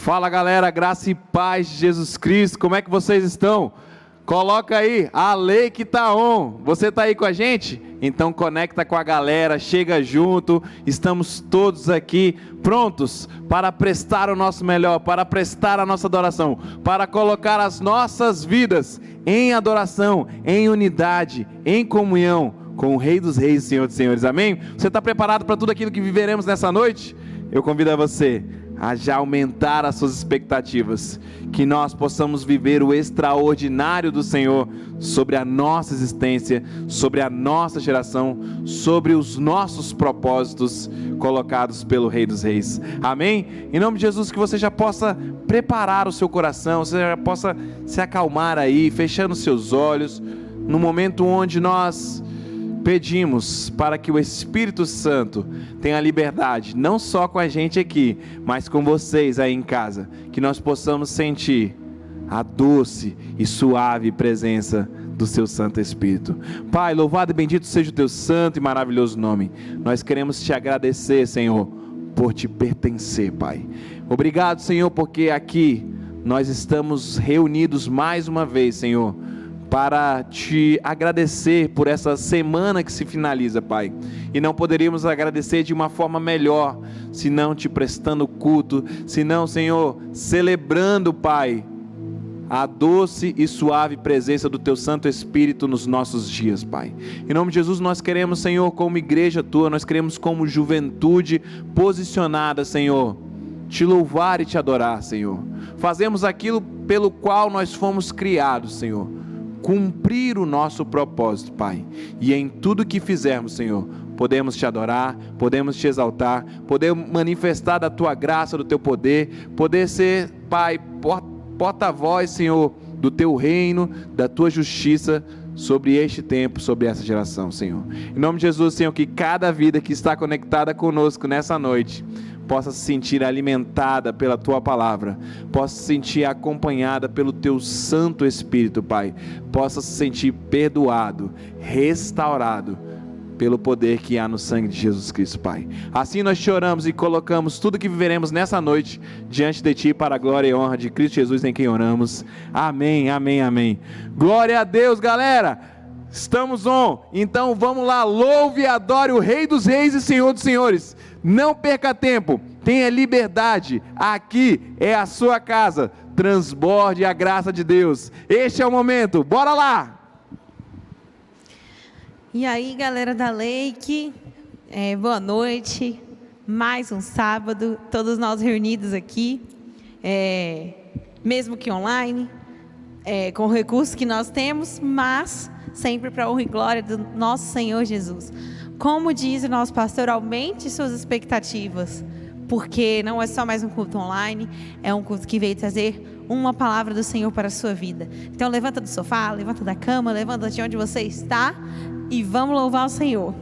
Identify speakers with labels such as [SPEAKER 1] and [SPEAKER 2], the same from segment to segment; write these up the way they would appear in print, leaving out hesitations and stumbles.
[SPEAKER 1] Fala galera, graça e paz de Jesus Cristo, como é que vocês estão? Coloca aí, a lei que tá on, você tá aí com a gente? Então conecta com a galera, chega junto, estamos todos aqui prontos para prestar o nosso melhor, para prestar a nossa adoração, para colocar as nossas vidas em adoração, em unidade, em comunhão com o Rei dos Reis e Senhor dos Senhores, amém? Você está preparado para tudo aquilo que viveremos nessa noite? Eu convido a você a já aumentar as suas expectativas, que nós possamos viver o extraordinário do Senhor sobre a nossa existência, sobre a nossa geração, sobre os nossos propósitos colocados pelo Rei dos Reis, amém? Em nome de Jesus, que você já possa preparar o seu coração, você já possa se acalmar aí, fechando seus olhos, no momento onde nós pedimos para que o Espírito Santo tenha liberdade, não só com a gente aqui, mas com vocês aí em casa, que nós possamos sentir a doce e suave presença do seu Santo Espírito. Pai, louvado e bendito seja o teu santo e maravilhoso nome. Nós queremos te agradecer, Senhor, por te pertencer, Pai. Obrigado, Senhor, porque aqui nós estamos reunidos mais uma vez, Senhor, para te agradecer por essa semana que se finaliza, Pai, e não poderíamos agradecer de uma forma melhor, senão te prestando culto, senão, Senhor, celebrando, Pai, a doce e suave presença do Teu Santo Espírito nos nossos dias, Pai. Em nome de Jesus, nós queremos, Senhor, como igreja Tua, nós queremos como juventude posicionada, Senhor, te louvar e te adorar, Senhor. Fazemos aquilo pelo qual nós fomos criados, Senhor, cumprir o nosso propósito, Pai, e em tudo que fizermos, Senhor, podemos te adorar, podemos te exaltar, podemos manifestar da tua graça, do teu poder, poder ser, Pai, porta-voz, Senhor, do teu reino, da tua justiça sobre este tempo, sobre essa geração, Senhor. Em nome de Jesus, Senhor, que cada vida que está conectada conosco nessa noite possa se sentir alimentada pela Tua Palavra, possa se sentir acompanhada pelo Teu Santo Espírito, Pai, possa se sentir perdoado, restaurado, pelo poder que há no sangue de Jesus Cristo, Pai. Assim nós te oramos e colocamos tudo que viveremos nessa noite diante de Ti, para a glória e honra de Cristo Jesus, em quem oramos. Amém, amém, amém. Glória a Deus, galera! Estamos on, então vamos lá, louve e adore o Rei dos Reis e Senhor dos Senhores. Não perca tempo, tenha liberdade, aqui é a sua casa, transborde a graça de Deus. Este é o momento, bora lá!
[SPEAKER 2] E aí, galera da Lake, boa noite, mais um sábado, todos nós reunidos aqui, mesmo que online, com o recurso que nós temos, mas sempre para a honra e glória do nosso Senhor Jesus. Como diz o nosso pastor, aumente suas expectativas, porque não é só mais um culto online, é um culto que veio trazer uma palavra do Senhor para a sua vida. Então levanta do sofá, levanta da cama, levanta de onde você está e vamos louvar o Senhor.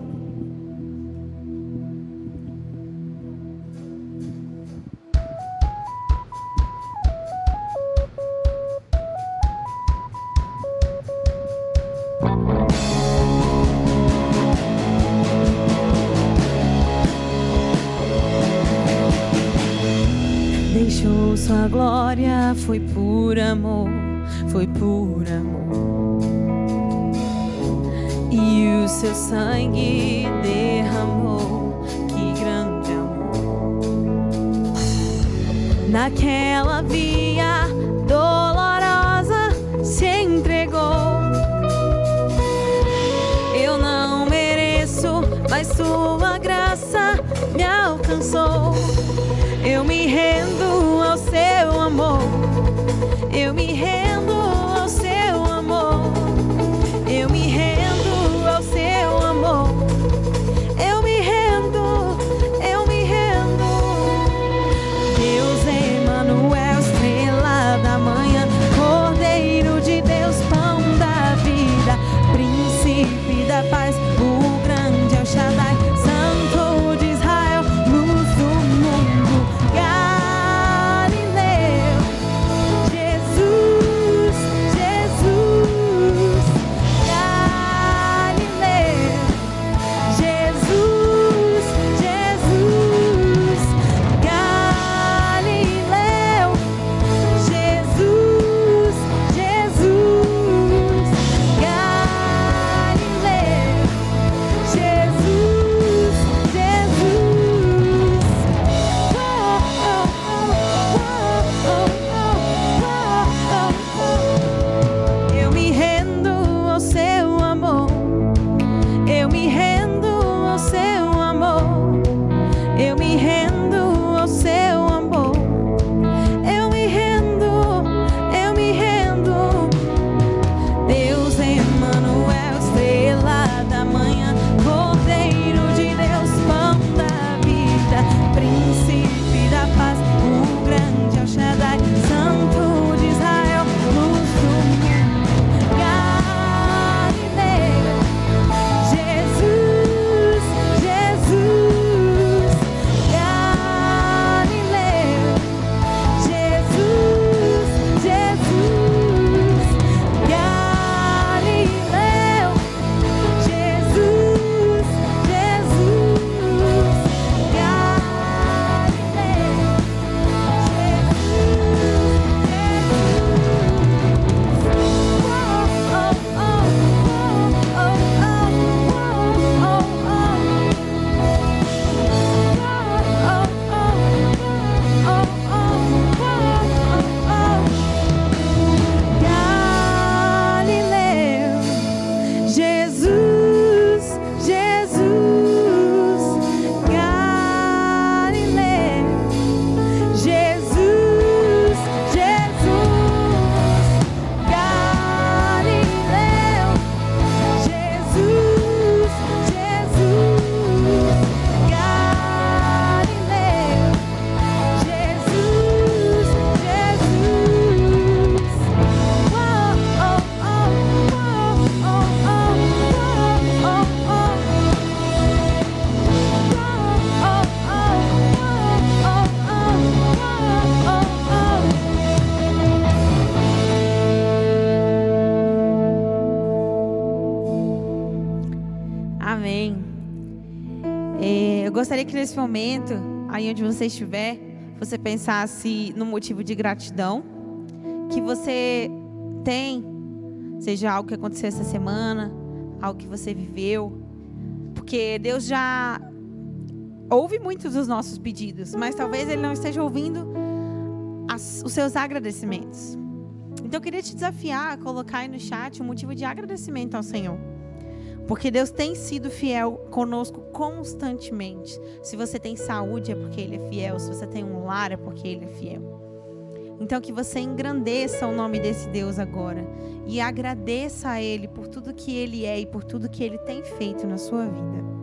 [SPEAKER 3] Deixou sua glória, foi por amor, foi por amor. E o seu sangue derramou, que grande amor. Naquela via dolorosa se entregou. Eu não mereço, mas sua graça me alcançou. Eu me rendo ao seu amor, eu me rendo ao seu amor, eu me rendo ao seu amor, eu me rendo, eu me rendo. Deus é Emanuel, estrela da manhã, Cordeiro de Deus, pão da vida, príncipe da paz, o grande El Shaddai, Santo de Israel, luz do mundo.
[SPEAKER 2] gostaria que nesse momento, aí onde você estiver, você pensasse no motivo de gratidão que você tem, seja algo que aconteceu essa semana, algo que você viveu, porque Deus já ouve muitos dos nossos pedidos, mas talvez Ele não esteja ouvindo os seus agradecimentos. Então eu queria te desafiar a colocar aí no chat um motivo de agradecimento ao Senhor, porque Deus tem sido fiel conosco constantemente. Se você tem saúde é porque Ele é fiel, se você tem um lar é porque Ele é fiel. Então que você engrandeça o nome desse Deus agora e agradeça a Ele por tudo que Ele é e por tudo que Ele tem feito na sua vida.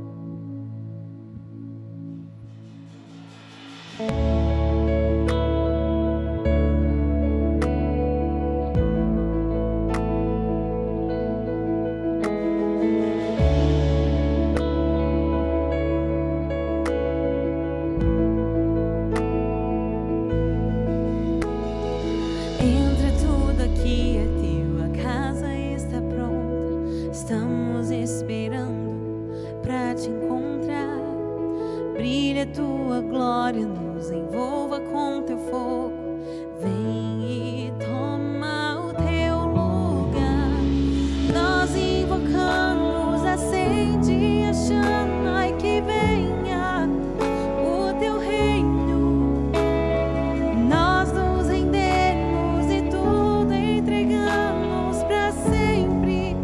[SPEAKER 3] Estamos esperando pra te encontrar. Brilha tua glória, nos envolva com teu fogo. Vem e toma o teu lugar. Nós invocamos, acende a chama e que venha o teu reino. Nós nos rendemos e tudo entregamos pra sempre.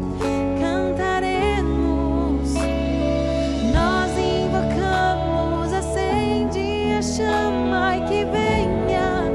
[SPEAKER 3] Nós invocamos, acende a chama e que venha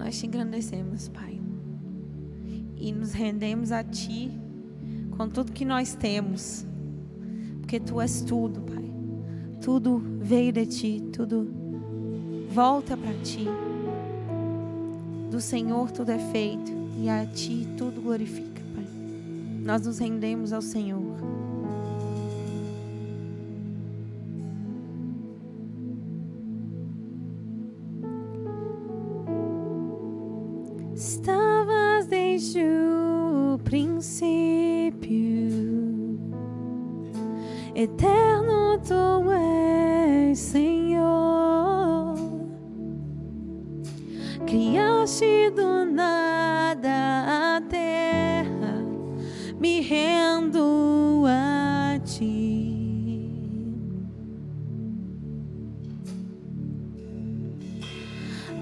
[SPEAKER 2] Nós te engrandecemos, Pai, e nos rendemos a Ti com tudo que nós temos, porque Tu és tudo, Pai. Tudo veio de Ti, tudo volta para Ti. Do Senhor tudo é feito e a Ti tudo glorifica, Pai. Nós nos rendemos ao Senhor. Estavas desde o princípio, eterno Tu és, Senhor. Criaste do nada a terra, me rendo a Ti.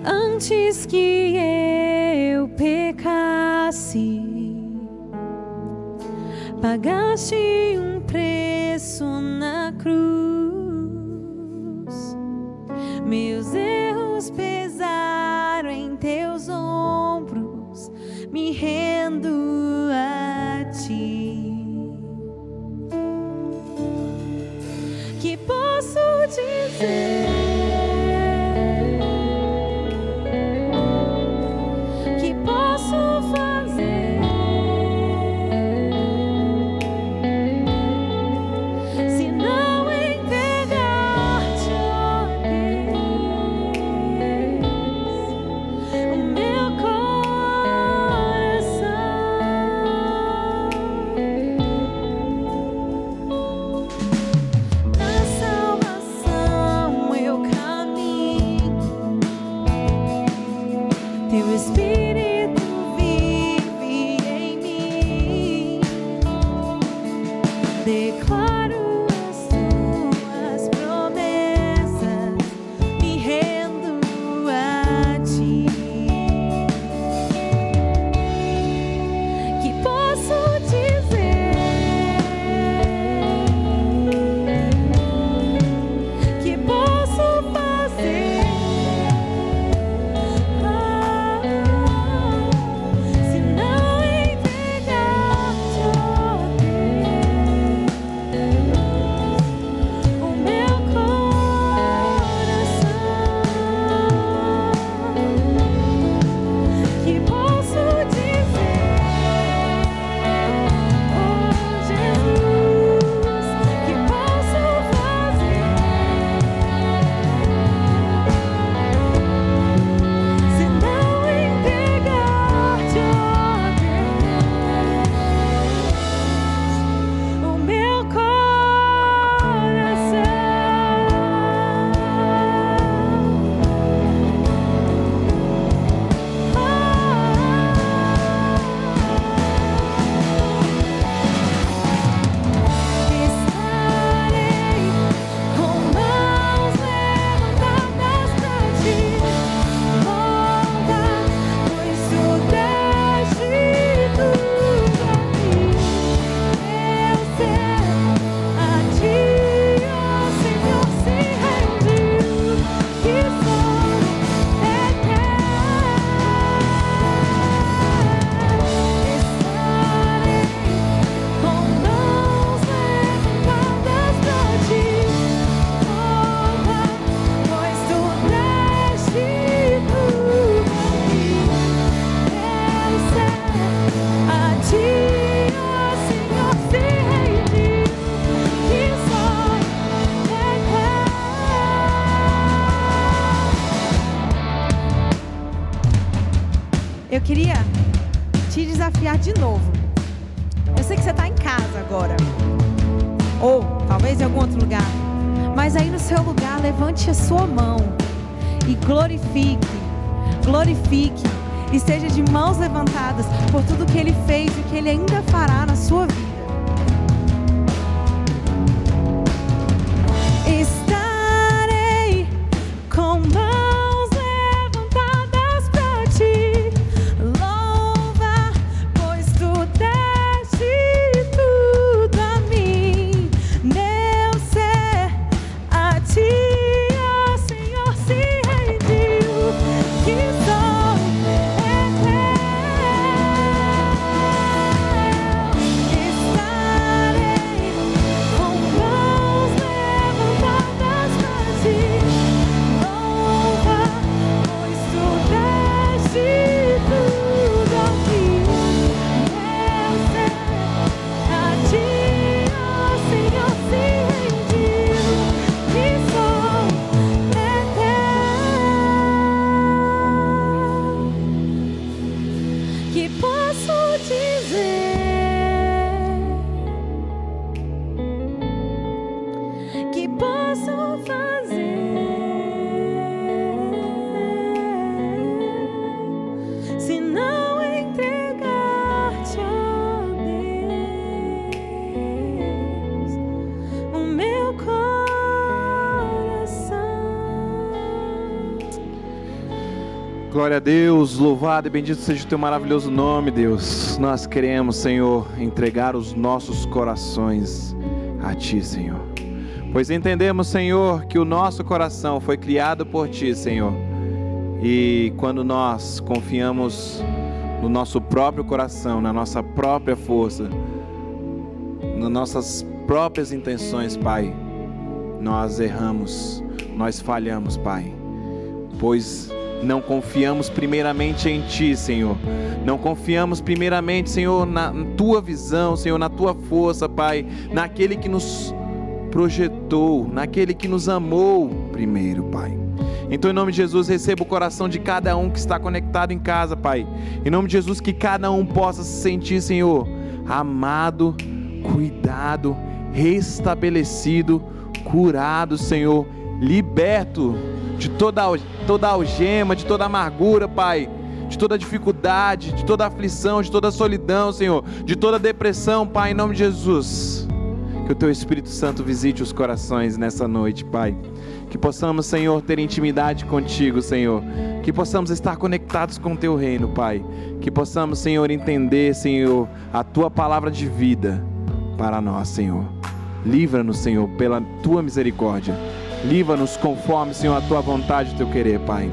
[SPEAKER 2] Antes que eu pecasse, pagaste um preço na cruz. Meus erros pesaram em Teus ombros, me rendo a Ti. Que posso dizer? Eu queria te desafiar de novo. Eu sei que você está em casa agora, ou talvez em algum outro lugar, mas aí no seu lugar, levante a sua mão e glorifique, esteja de mãos levantadas por tudo que Ele fez e que Ele ainda fará na sua vida. Estarei com mãos levantadas pra Ti, louva, pois Tu deste tudo a mim. Meu ser a Ti, ó Senhor, se rendiu. Que só
[SPEAKER 3] que posso fazer se não entregar-te, ó Deus, o meu coração?
[SPEAKER 1] Glória a Deus, louvado e bendito seja o teu maravilhoso nome, Deus. Nós queremos, Senhor, entregar os nossos corações a ti, Senhor. Pois entendemos, Senhor, que o nosso coração foi criado por ti, Senhor. E quando nós confiamos no nosso próprio coração, na nossa própria força, nas nossas próprias intenções, Pai, nós erramos, nós falhamos, Pai. Pois não confiamos primeiramente em Ti, Senhor. Não confiamos primeiramente, Senhor, na Tua visão, Senhor, na Tua força, Pai. Naquele que nos projetou, naquele que nos amou primeiro, Pai. Então, em nome de Jesus, receba o coração de cada um que está conectado em casa, Pai. Em nome de Jesus, que cada um possa se sentir, Senhor, amado, cuidado, restabelecido, curado, Senhor, liberto de toda algema, de toda amargura, Pai, de toda dificuldade, de toda aflição, de toda solidão, Senhor, de toda depressão, Pai, em nome de Jesus. Que o Teu Espírito Santo visite os corações nessa noite, Pai. Que possamos, Senhor, ter intimidade contigo, Senhor. Que possamos estar conectados com o Teu reino, Pai. Que possamos, Senhor, entender, Senhor, a Tua palavra de vida para nós, Senhor. Livra-nos, Senhor, pela Tua misericórdia. Livra-nos conforme, Senhor, a Tua vontade e o Teu querer, Pai.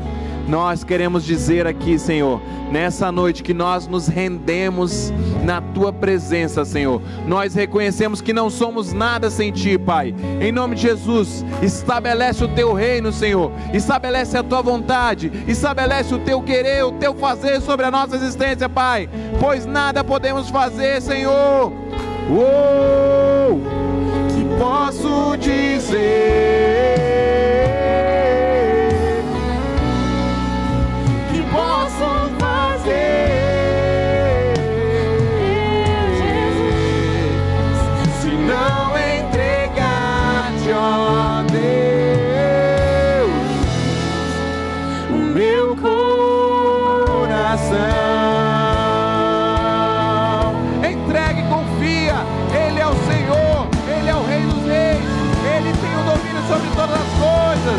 [SPEAKER 1] Nós queremos dizer aqui, Senhor, nessa noite, que nós nos rendemos na Tua presença, Senhor. Nós reconhecemos que não somos nada sem Ti, Pai. Em nome de Jesus, estabelece o Teu reino, Senhor. Estabelece a Tua vontade. Estabelece o Teu querer, o Teu fazer sobre a nossa existência, Pai. Pois nada podemos fazer, Senhor. Uou! Que posso dizer?
[SPEAKER 3] Posso fazer, Jesus,
[SPEAKER 1] se não entregar-te, ó Deus, o meu coração. Entregue e confia, Ele é o Senhor, Ele é o Rei dos Reis, Ele tem o domínio sobre todas as coisas.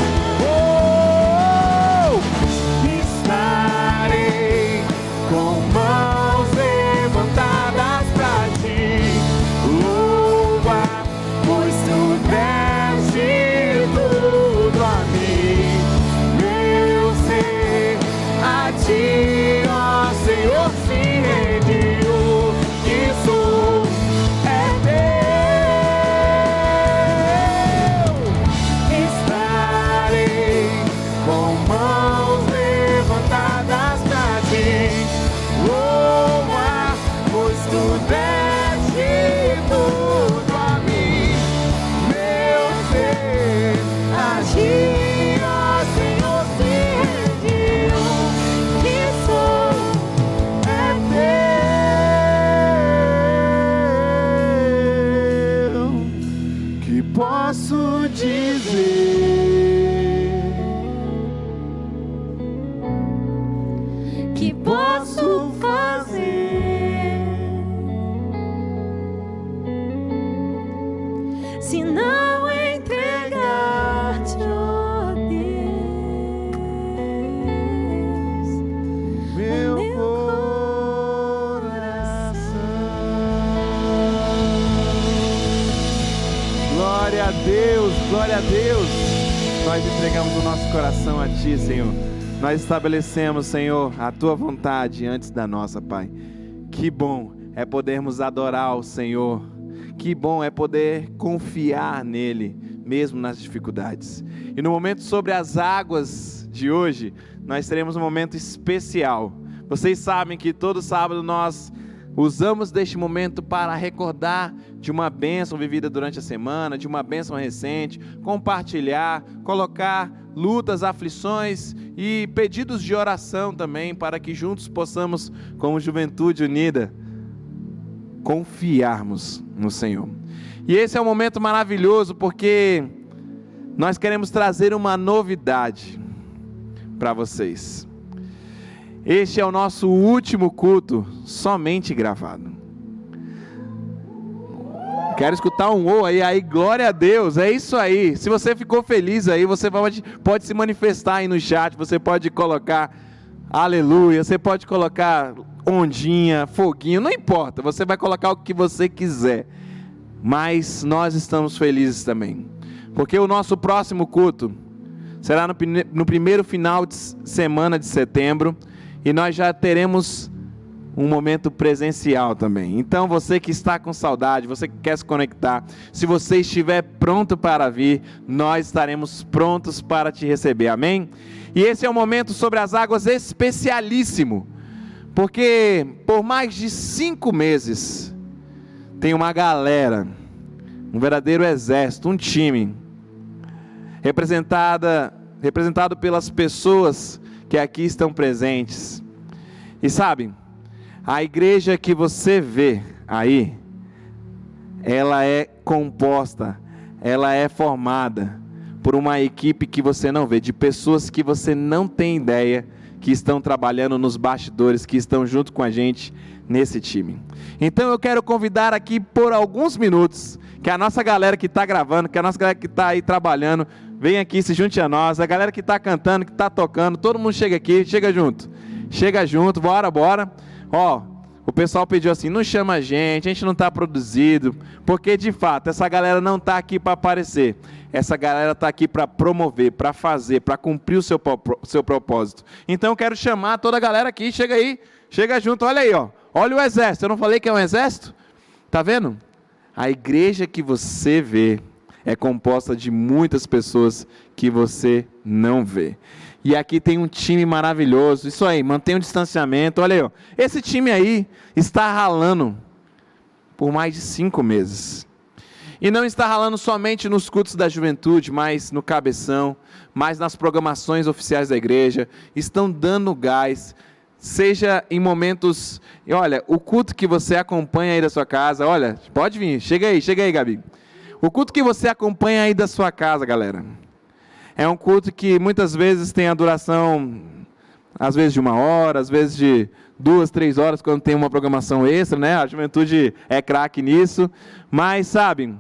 [SPEAKER 1] Estarei com mãos levantadas pra Ti, louva, pois Tu deste tudo a mim. Meu ser a Ti, ó Senhor, se rendiu, que sou é Teu. Estarei com mãos levantadas pra Ti, louva, pois Tu deste tudo a mim. Meu ser a Ti, ó Senhor, se rendiu, que sou é Teu. Que posso dizer?
[SPEAKER 3] que posso fazer se não entregar-te, ó Deus,
[SPEAKER 1] Meu coração. Glória a Deus, glória a Deus. Nós entregamos o nosso coração a Ti, Senhor. Nós estabelecemos, Senhor, a Tua vontade antes da nossa, Pai. Que bom é podermos adorar o Senhor. Que bom é poder confiar nele, mesmo nas dificuldades. E no momento sobre as águas de hoje, nós teremos um momento especial. Vocês sabem que todo sábado nós usamos deste momento para recordar de uma bênção vivida durante a semana, de uma bênção recente, compartilhar, colocar lutas, aflições e pedidos de oração também, para que juntos possamos, como Juventude Unida, confiarmos no Senhor. E esse é um momento maravilhoso, porque nós queremos trazer uma novidade para vocês. Este é o nosso último culto somente gravado. Quero escutar um "oh" aí, glória a Deus, é isso aí. Se você ficou feliz aí, você pode se manifestar aí no chat, você pode colocar aleluia, você pode colocar ondinha, foguinho, não importa, você vai colocar o que você quiser. Mas nós estamos felizes também, porque o nosso próximo culto será no primeiro final de semana de setembro, e nós já teremos um momento presencial também. Então você que está com saudade, você que quer se conectar, se você estiver pronto para vir, nós estaremos prontos para te receber, amém? E esse é um momento sobre as águas especialíssimo, porque por mais de 5 meses, tem uma galera, um verdadeiro exército, um time, representado pelas pessoas que aqui estão presentes. E sabe, a igreja que você vê aí, ela é composta, ela é formada por uma equipe que você não vê, de pessoas que você não tem ideia, que estão trabalhando nos bastidores, que estão junto com a gente nesse time. Então eu quero convidar aqui por alguns minutos, que a nossa galera que está gravando, que a nossa galera que está aí trabalhando, vem aqui, se junte a nós, a galera que está cantando, que está tocando, todo mundo chega aqui, chega junto, bora. Ó, o pessoal pediu assim, não chama a gente não está produzido, porque de fato, essa galera não está aqui para aparecer, essa galera está aqui para promover, para fazer, para cumprir o seu propósito. Então eu quero chamar toda a galera aqui, chega aí, chega junto, olha aí, ó, olha o exército, eu não falei que é um exército? Tá vendo? A igreja que você vê é composta de muitas pessoas que você não vê. E aqui tem um time maravilhoso, isso aí, mantenha o distanciamento, olha aí, ó. Esse time aí está ralando por mais de 5 meses. E não está ralando somente nos cultos da juventude, mas no cabeção, mas nas programações oficiais da igreja, estão dando gás, seja em momentos, e olha, o culto que você acompanha aí da sua casa, olha, pode vir, chega aí, Gabi. O culto que você acompanha aí da sua casa, galera, é um culto que muitas vezes tem a duração, às vezes de 1 hora, às vezes de 2, 3 horas, quando tem uma programação extra, né? A juventude é craque nisso. Mas, sabe,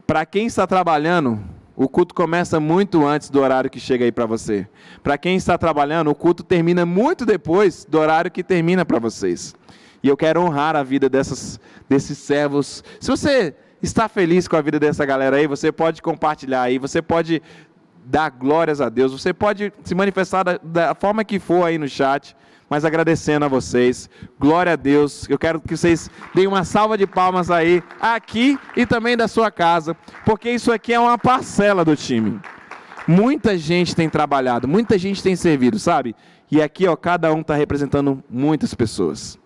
[SPEAKER 1] para quem está trabalhando, o culto começa muito antes do horário que chega aí para você. Para quem está trabalhando, o culto termina muito depois do horário que termina para vocês. E eu quero honrar a vida desses servos. Se você está feliz com a vida dessa galera aí, você pode compartilhar aí, você pode dar glórias a Deus, você pode se manifestar da forma que for aí no chat, mas agradecendo a vocês, glória a Deus. Eu quero que vocês deem uma salva de palmas aí, aqui e também da sua casa, porque isso aqui é uma parcela do time. Muita gente tem trabalhado, muita gente tem servido, sabe? E aqui, ó, cada um está representando muitas pessoas.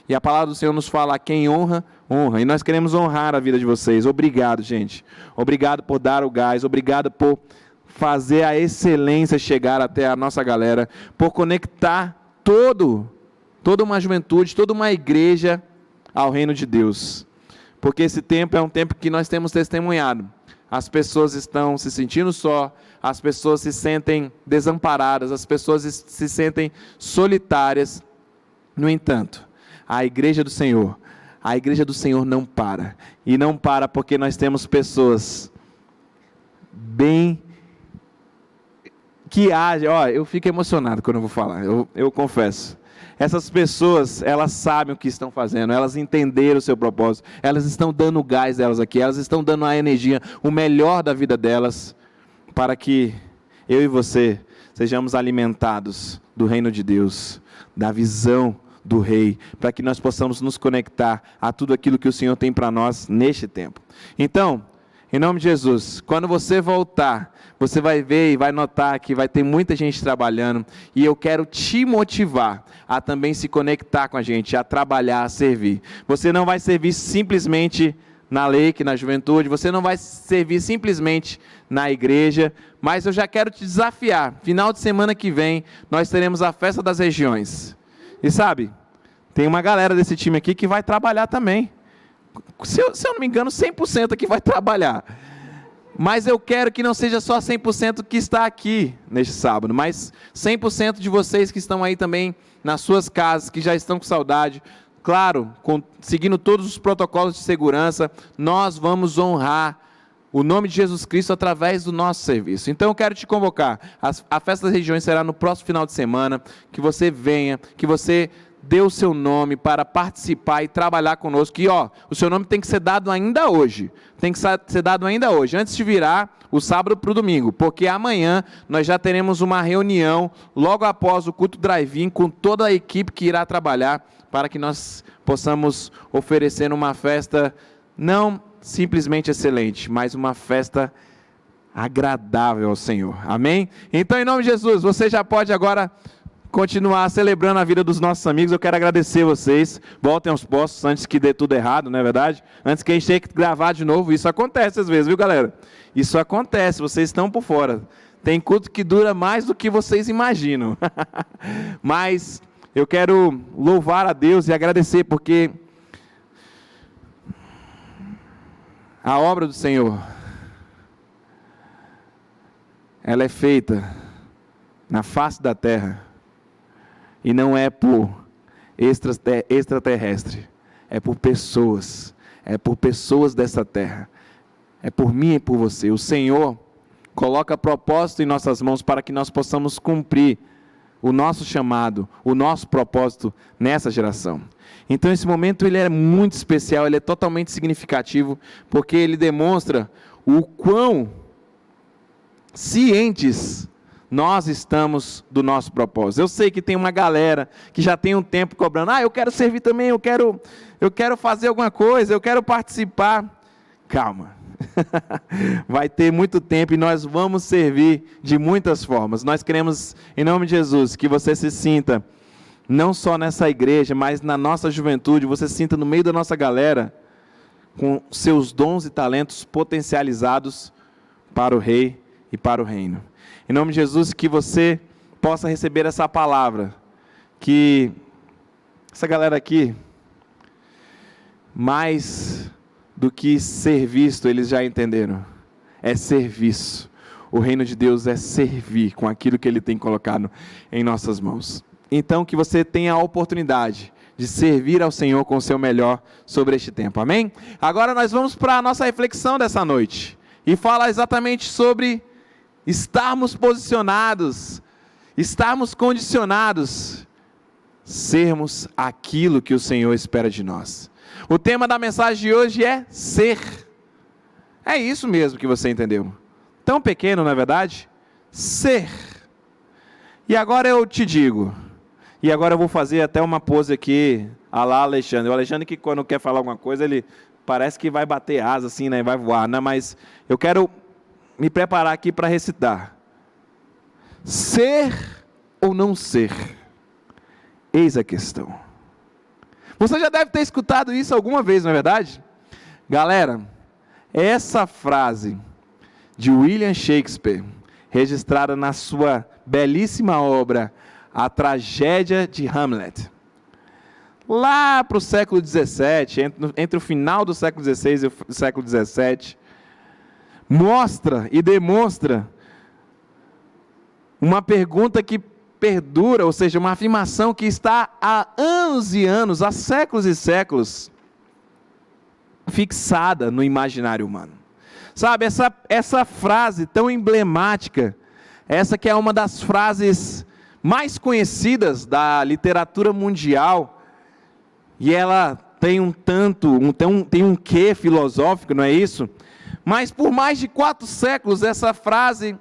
[SPEAKER 1] E a palavra do Senhor nos fala, quem honra, honra. E nós queremos honrar a vida de vocês. Obrigado, gente. Obrigado por dar o gás. Obrigado por fazer a excelência chegar até a nossa galera. Por conectar toda uma juventude, toda uma igreja ao reino de Deus. Porque esse tempo é um tempo que nós temos testemunhado. As pessoas estão se sentindo só, as pessoas se sentem desamparadas, as pessoas se sentem solitárias. No entanto, a igreja do Senhor não para. E não para porque nós temos pessoas bem que agem. Ó, eu fico emocionado quando eu vou falar, eu confesso. Essas pessoas, elas sabem o que estão fazendo, elas entenderam o seu propósito, elas estão dando o gás delas aqui, elas estão dando a energia, o melhor da vida delas, para que eu e você sejamos alimentados do reino de Deus, da visão do Rei, para que nós possamos nos conectar a tudo aquilo que o Senhor tem para nós neste tempo. Então, em nome de Jesus, quando você voltar, você vai ver e vai notar que vai ter muita gente trabalhando, e eu quero te motivar a também se conectar com a gente, a trabalhar, a servir. Você não vai servir simplesmente na Lake, na juventude, você não vai servir simplesmente na igreja, mas eu já quero te desafiar. Final de semana que vem, nós teremos a Festa das Regiões. E sabe, tem uma galera desse time aqui que vai trabalhar também. Se eu não me engano, 100% aqui vai trabalhar. Mas eu quero que não seja só 100% que está aqui neste sábado, mas 100% de vocês que estão aí também nas suas casas, que já estão com saudade. Claro, seguindo todos os protocolos de segurança, nós vamos honrar o nome de Jesus Cristo através do nosso serviço. Então eu quero te convocar. A Festa das Regiões será no próximo final de semana. Que você venha, que você dê o seu nome para participar e trabalhar conosco. E o seu nome tem que ser dado ainda hoje. Tem que ser dado ainda hoje, antes de virar o sábado para o domingo. Porque amanhã nós já teremos uma reunião, logo após o culto drive-in, com toda a equipe que irá trabalhar, para que nós possamos oferecer uma festa não simplesmente excelente, mas uma festa agradável ao Senhor. Amém? Então, em nome de Jesus, você já pode agora continuar celebrando a vida dos nossos amigos. Eu quero agradecer vocês. Voltem aos postos antes que dê tudo errado, não é verdade? Antes que a gente tenha que gravar de novo. Isso acontece às vezes, viu, galera? Isso acontece, vocês estão por fora. Tem culto que dura mais do que vocês imaginam. Mas eu quero louvar a Deus e agradecer, porque a obra do Senhor, ela é feita na face da terra, e não é por extraterrestre, é por pessoas dessa terra, é por mim e por você. O Senhor coloca propósito em nossas mãos para que nós possamos cumprir o nosso chamado, o nosso propósito nessa geração. Então esse momento ele é muito especial, ele é totalmente significativo, porque ele demonstra o quão cientes nós estamos do nosso propósito. Eu sei que tem uma galera que já tem um tempo cobrando, eu quero servir também, eu quero fazer alguma coisa, eu quero participar. Calma. Vai ter muito tempo e nós vamos servir de muitas formas. Nós queremos, em nome de Jesus, que você se sinta, não só nessa igreja, mas na nossa juventude, você se sinta no meio da nossa galera, com seus dons e talentos potencializados para o Rei e para o Reino. Em nome de Jesus, que você possa receber essa palavra, que essa galera aqui, mais do que ser visto, eles já entenderam. É serviço. O reino de Deus é servir com aquilo que Ele tem colocado em nossas mãos. Então, que você tenha a oportunidade de servir ao Senhor com o seu melhor sobre este tempo. Amém? Agora nós vamos para a nossa reflexão dessa noite. E fala exatamente sobre estarmos posicionados, estarmos condicionados, sermos aquilo que o Senhor espera de nós. O tema da mensagem de hoje é ser. É isso mesmo que você entendeu. Tão pequeno, não é verdade? Ser. E agora eu te digo, e agora eu vou fazer até uma pose aqui, a lá Alexandre. O Alexandre que quando quer falar alguma coisa, ele parece que vai bater asa assim, né? Vai voar, né? Mas eu quero me preparar aqui para recitar. Ser ou não ser? Eis a questão. Você já deve ter escutado isso alguma vez, não é verdade? Galera, essa frase de William Shakespeare, registrada na sua belíssima obra, A Tragédia de Hamlet, lá para o século XVII, entre o final do século XVI e o século XVII, mostra e demonstra uma pergunta que perdura, ou seja, uma afirmação que está há anos e anos, há séculos e séculos, fixada no imaginário humano. Sabe, essa frase tão emblemática, essa que é uma das frases mais conhecidas da literatura mundial, e ela tem tem um quê filosófico, não é isso? Mas por mais de 4 séculos, essa frase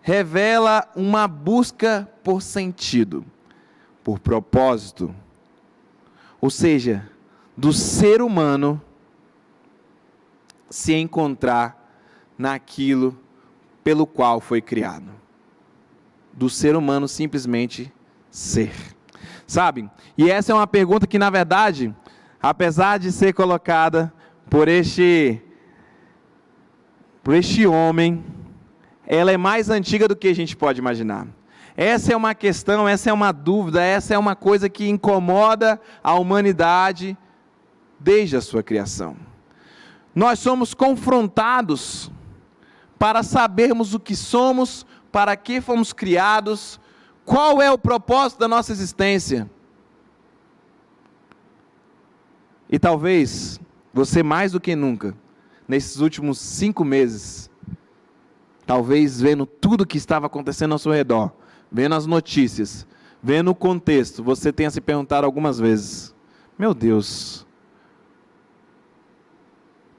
[SPEAKER 1] revela uma busca por sentido, por propósito, ou seja, do ser humano se encontrar naquilo pelo qual foi criado, do ser humano simplesmente ser, sabe? E essa é uma pergunta que, na verdade, apesar de ser colocada por este homem, ela é mais antiga do que a gente pode imaginar. Essa é uma questão, essa é uma dúvida, essa é uma coisa que incomoda a humanidade desde a sua criação. Nós somos confrontados para sabermos o que somos, para que fomos criados, qual é o propósito da nossa existência. E talvez você mais do que nunca, nesses últimos 5 meses, talvez vendo tudo que estava acontecendo ao seu redor, vendo as notícias, vendo o contexto, você tenha se perguntado algumas vezes: meu Deus,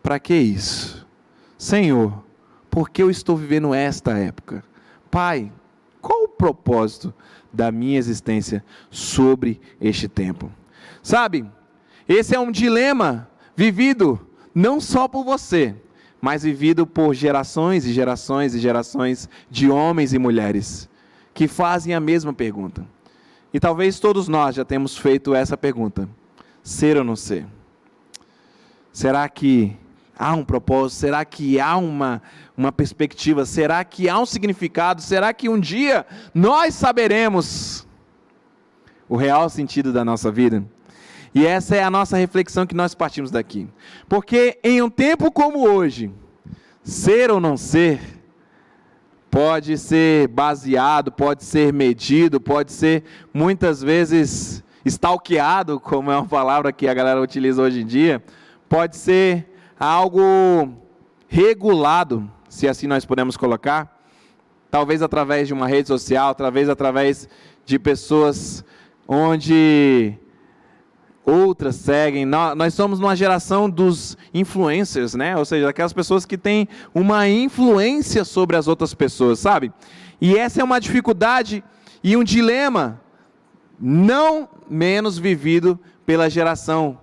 [SPEAKER 1] para que isso? Senhor, por que eu estou vivendo esta época? Pai, qual o propósito da minha existência sobre este tempo? Sabe, esse é um dilema vivido não só por você, mas vivido por gerações e gerações e gerações de homens e mulheres que fazem a mesma pergunta. E talvez todos nós já temos feito essa pergunta: ser ou não ser? Será que há um propósito? Será que há uma perspectiva? Será que há um significado? Será que um dia nós saberemos o real sentido da nossa vida? E essa é a nossa reflexão que nós partimos daqui. Porque em um tempo como hoje, ser ou não ser pode ser baseado, pode ser medido, pode ser muitas vezes stalkeado, como é uma palavra que a galera utiliza hoje em dia, pode ser algo regulado, se assim nós podemos colocar, talvez através de uma rede social, talvez através de pessoas onde outras seguem. Nós somos uma geração dos influencers, né? Ou seja, aquelas pessoas que têm uma influência sobre as outras pessoas, sabe? E essa é uma dificuldade e um dilema não menos vivido pela geração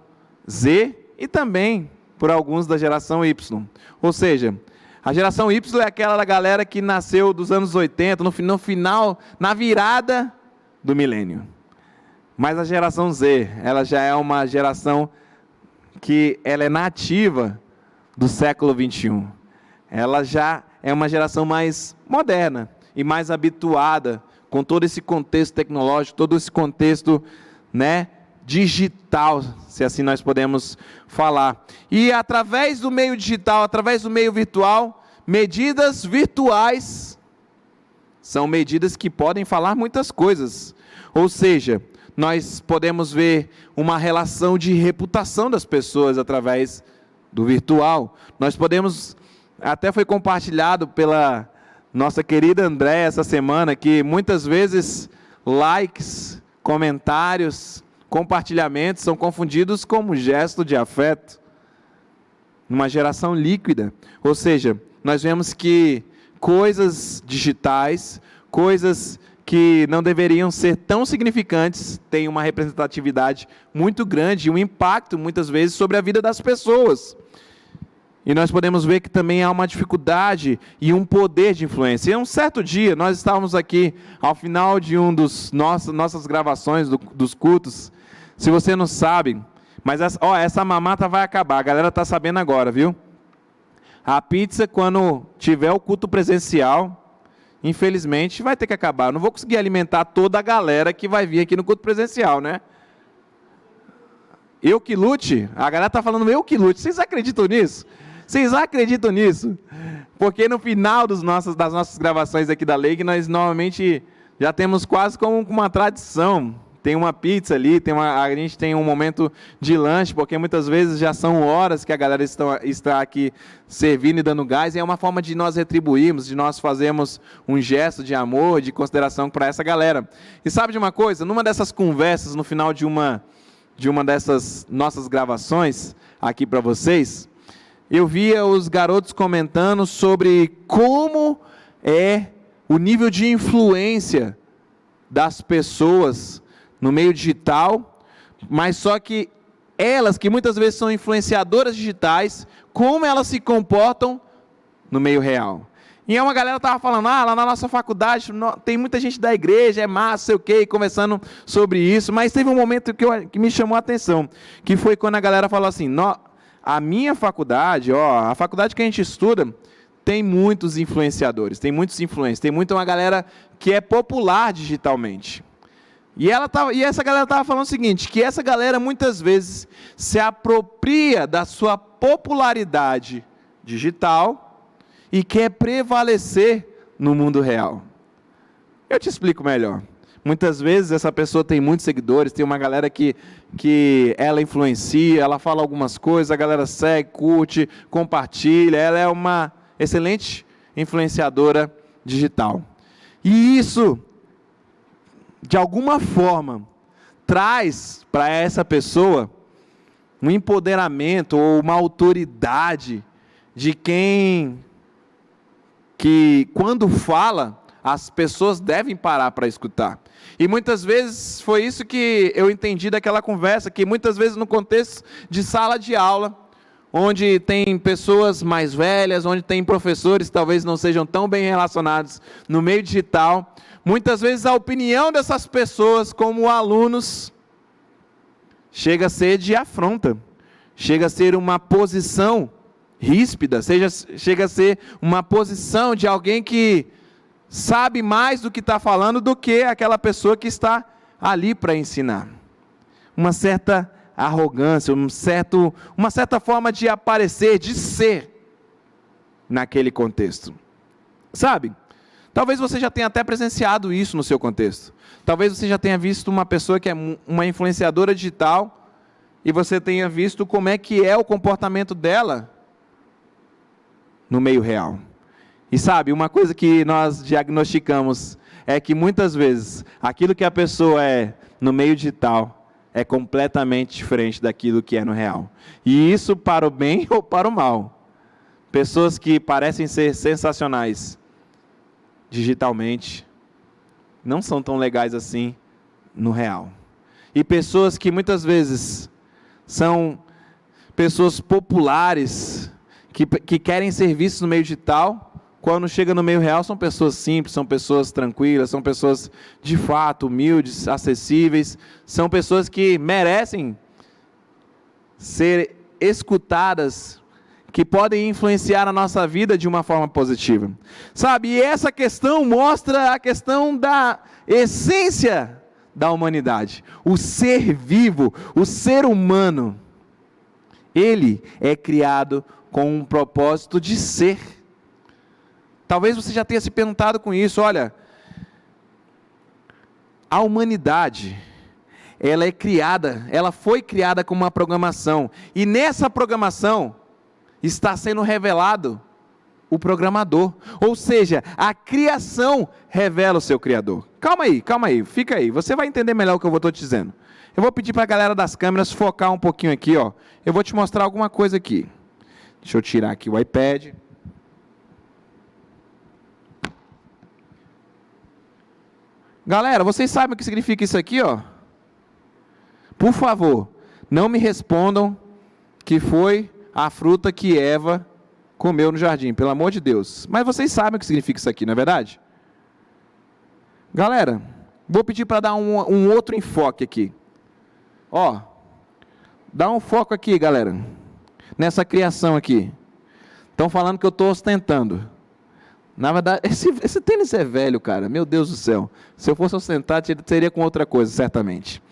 [SPEAKER 1] Z e também por alguns da geração Y. Ou seja, a geração Y é aquela da galera que nasceu dos anos 80, no final, na virada do milênio. Mas a geração Z, ela já é uma geração que ela é nativa do século 21. Ela já é uma geração mais moderna e mais habituada com todo esse contexto tecnológico, todo esse contexto, né, digital, se assim nós podemos falar. E através do meio digital, através do meio virtual, medidas virtuais são medidas que podem falar muitas coisas. Ou seja, nós podemos ver uma relação de reputação das pessoas através do virtual. Nós podemos, até foi compartilhado pela nossa querida Andréa essa semana, que muitas vezes likes, comentários, compartilhamentos são confundidos como gesto de afeto. Numa geração líquida. Ou seja, nós vemos que coisas digitais, coisas que não deveriam ser tão significantes, têm uma representatividade muito grande, um impacto muitas vezes sobre a vida das pessoas. E nós podemos ver que também há uma dificuldade e um poder de influência. E um certo dia, nós estávamos aqui, ao final de um dos nossas gravações dos cultos. Se você não sabe, mas essa mamata vai acabar, a galera está sabendo agora, viu? A pizza, quando tiver o culto presencial, infelizmente, vai ter que acabar. Eu não vou conseguir alimentar toda a galera que vai vir aqui no culto presencial, né? Eu que lute? A galera está falando eu que lute. Vocês acreditam nisso? Vocês acreditam nisso? Porque no final das nossas gravações aqui da Lei, nós normalmente já temos quase como uma tradição. Tem uma pizza ali, a gente tem um momento de lanche, porque muitas vezes já são horas que a galera está aqui servindo e dando gás, e é uma forma de nós retribuirmos, de nós fazermos um gesto de amor, de consideração para essa galera. E sabe de uma coisa? Numa dessas conversas, no final de uma dessas nossas gravações aqui para vocês, eu via os garotos comentando sobre como é o nível de influência das pessoas no meio digital, mas só que elas, que muitas vezes são influenciadoras digitais, como elas se comportam no meio real. E uma galera estava falando, lá na nossa faculdade tem muita gente da igreja, é massa, sei o quê, conversando sobre isso, mas teve um momento que me chamou a atenção, que foi quando a galera falou assim, a minha faculdade, a faculdade que a gente estuda, tem muitos influenciadores, tem muitos influencers, tem uma galera que é popular digitalmente. E essa galera estava falando o seguinte, que essa galera muitas vezes se apropria da sua popularidade digital e quer prevalecer no mundo real. Eu te explico melhor. Muitas vezes essa pessoa tem muitos seguidores, tem uma galera que ela influencia, ela fala algumas coisas, a galera segue, curte, compartilha, ela é uma excelente influenciadora digital. E isso, de alguma forma, traz para essa pessoa um empoderamento ou uma autoridade de quem que quando fala, as pessoas devem parar para escutar. E muitas vezes foi isso que eu entendi daquela conversa, que muitas vezes no contexto de sala de aula, onde tem pessoas mais velhas, onde tem professores que talvez não sejam tão bem relacionados no meio digital, muitas vezes a opinião dessas pessoas como alunos chega a ser de afronta, chega a ser uma posição ríspida, chega a ser uma posição de alguém que sabe mais do que está falando do que aquela pessoa que está ali para ensinar. Uma certa arrogância, uma certa forma de aparecer, de ser naquele contexto. Sabe? Talvez você já tenha até presenciado isso no seu contexto. Talvez você já tenha visto uma pessoa que é uma influenciadora digital e você tenha visto como é que é o comportamento dela no meio real. E sabe, uma coisa que nós diagnosticamos é que muitas vezes aquilo que a pessoa é no meio digital é completamente diferente daquilo que é no real. E isso para o bem ou para o mal. Pessoas que parecem ser sensacionais digitalmente não são tão legais assim no real. E pessoas que muitas vezes são pessoas populares que querem ser vistas no meio digital, quando chega no meio real, são pessoas simples, são pessoas tranquilas, são pessoas de fato humildes, acessíveis, são pessoas que merecem ser escutadas, que podem influenciar a nossa vida de uma forma positiva. Sabe, e essa questão mostra a questão da essência da humanidade. O ser vivo, o ser humano, ele é criado com um propósito de ser. Talvez você já tenha se perguntado com isso, olha, a humanidade, ela foi criada com uma programação, e nessa programação está sendo revelado o programador, ou seja, a criação revela o seu criador. Calma aí, fica aí, você vai entender melhor o que eu estou te dizendo. Eu vou pedir para a galera das câmeras focar um pouquinho aqui, ó. Eu vou te mostrar alguma coisa aqui. Deixa eu tirar aqui o iPad. Galera, vocês sabem o que significa isso aqui, ó? Por favor, não me respondam que foi a fruta que Eva comeu no jardim, pelo amor de Deus. Mas vocês sabem o que significa isso aqui, não é verdade? Galera, vou pedir para dar um outro enfoque aqui. Ó, dá um foco aqui, galera, nessa criação aqui. Estão falando que eu estou ostentando. Na verdade, esse tênis é velho, cara. Meu Deus do céu. Se eu fosse ostentar, seria com outra coisa, certamente.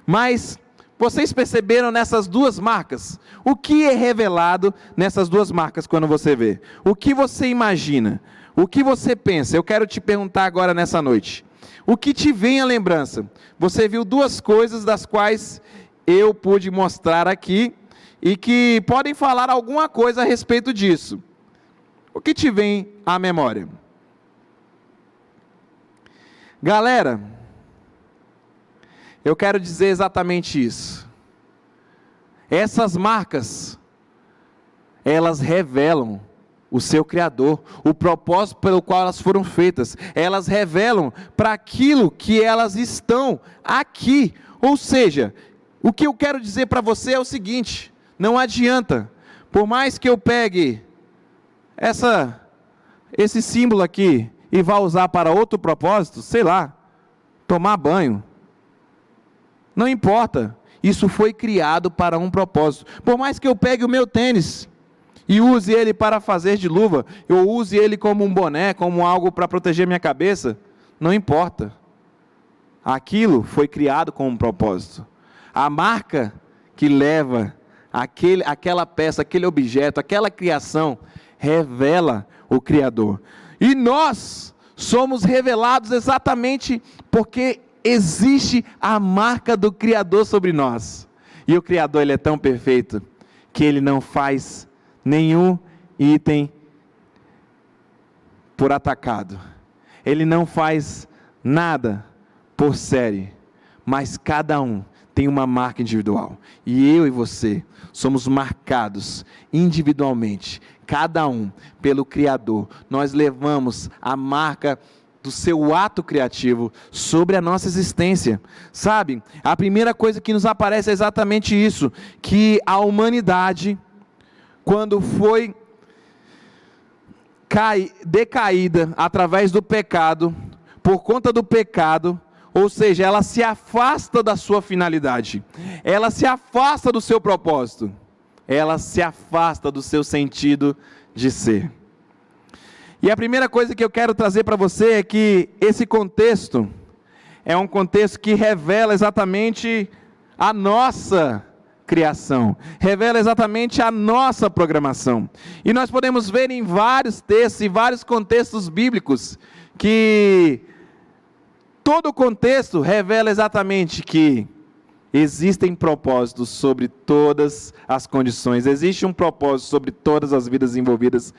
[SPEAKER 1] Mas, vocês perceberam nessas duas marcas? O que é revelado nessas duas marcas quando você vê? O que você imagina? O que você pensa? Eu quero te perguntar agora nessa noite. O que te vem à lembrança? Você viu duas coisas das quais eu pude mostrar aqui e que podem falar alguma coisa a respeito disso. O que te vem à memória? Galera, eu quero dizer exatamente isso. Essas marcas, elas revelam o seu Criador, o propósito pelo qual elas foram feitas. Elas revelam para aquilo que elas estão aqui. Ou seja, o que eu quero dizer para você é o seguinte: não adianta, por mais que eu pegue esse símbolo aqui e vá usar para outro propósito, sei lá, tomar banho, não importa, isso foi criado para um propósito. Por mais que eu pegue o meu tênis e use ele para fazer de luva, eu use ele como um boné, como algo para proteger minha cabeça, não importa, aquilo foi criado com um propósito. A marca que leva aquela peça, aquele objeto, aquela criação, revela o Criador. E nós somos revelados exatamente porque existe a marca do Criador sobre nós. E o Criador, ele é tão perfeito que ele não faz nenhum item por atacado. Ele não faz nada por série, mas cada um tem uma marca individual. E eu e você somos marcados individualmente, cada um pelo Criador. Nós levamos a marca do seu ato criativo sobre a nossa existência. Sabe, a primeira coisa que nos aparece é exatamente isso, que a humanidade, quando foi decaída através do pecado, por conta do pecado, ou seja, ela se afasta da sua finalidade, ela se afasta do seu propósito, ela se afasta do seu sentido de ser. E a primeira coisa que eu quero trazer para você é que esse contexto é um contexto que revela exatamente a nossa criação, revela exatamente a nossa programação. E nós podemos ver em vários textos e vários contextos bíblicos que todo o contexto revela exatamente que existem propósitos sobre todas as condições, existe um propósito sobre todas as vidas envolvidas,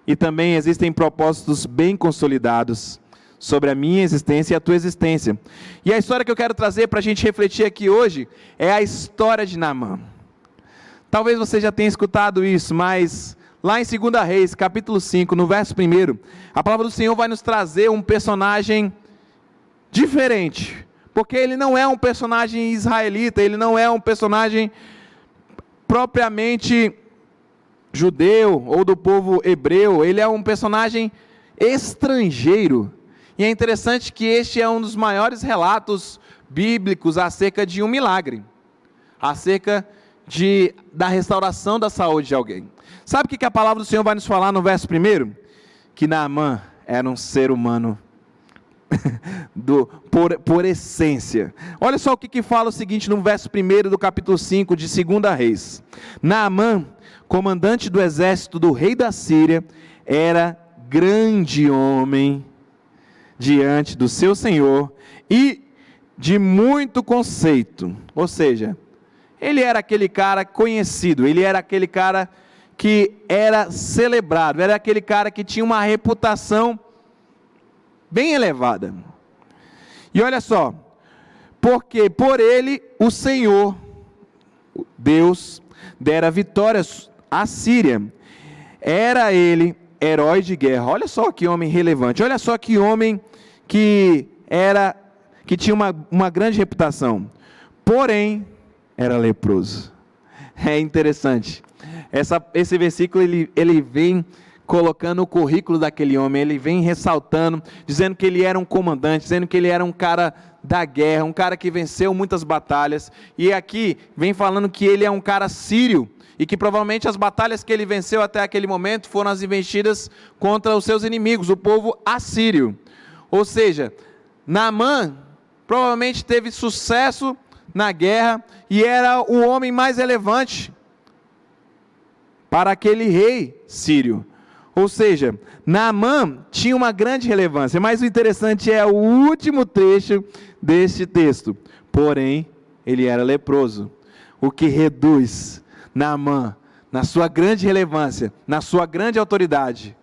[SPEAKER 1] e também existem propósitos bem consolidados sobre a minha existência e a tua existência. E a história que eu quero trazer para a gente refletir aqui hoje é a história de Naamã. Talvez você já tenha escutado isso, mas lá em 2 Reis, capítulo 5, no verso 1, a palavra do Senhor vai nos trazer um personagem diferente, porque ele não é um personagem israelita, ele não é um personagem propriamente judeu ou do povo hebreu, ele é um personagem estrangeiro. E é interessante que este é um dos maiores relatos bíblicos acerca de um milagre, acerca da restauração da saúde de alguém. Sabe o que a palavra do Senhor vai nos falar no verso 1? Que Naamã era um ser humano por essência. Olha só o que fala o seguinte no verso 1 do capítulo 5 de 2 Reis. Naamã, comandante do exército do rei da Síria, era grande homem diante do seu senhor e de muito conceito. Ou seja, ele era aquele cara conhecido, ele era aquele cara que era celebrado, era aquele cara que tinha uma reputação bem elevada. E olha só, porque por ele o Senhor, Deus, dera vitórias à Síria. Era ele herói de guerra. Olha só que homem relevante, olha só que homem que tinha uma grande reputação, porém era leproso. É interessante, esse versículo ele vem colocando o currículo daquele homem, ele vem ressaltando, dizendo que ele era um comandante, dizendo que ele era um cara da guerra, um cara que venceu muitas batalhas, e aqui vem falando que ele é um cara sírio, e que provavelmente as batalhas que ele venceu até aquele momento foram as investidas contra os seus inimigos, o povo assírio. Ou seja, Naamã provavelmente teve sucesso na guerra, e era o homem mais relevante para aquele rei sírio. Ou seja, Naamã tinha uma grande relevância, mas o interessante é o último trecho deste texto. Porém, ele era leproso, o que reduz Naamã, na sua grande relevância, na sua grande autoridade,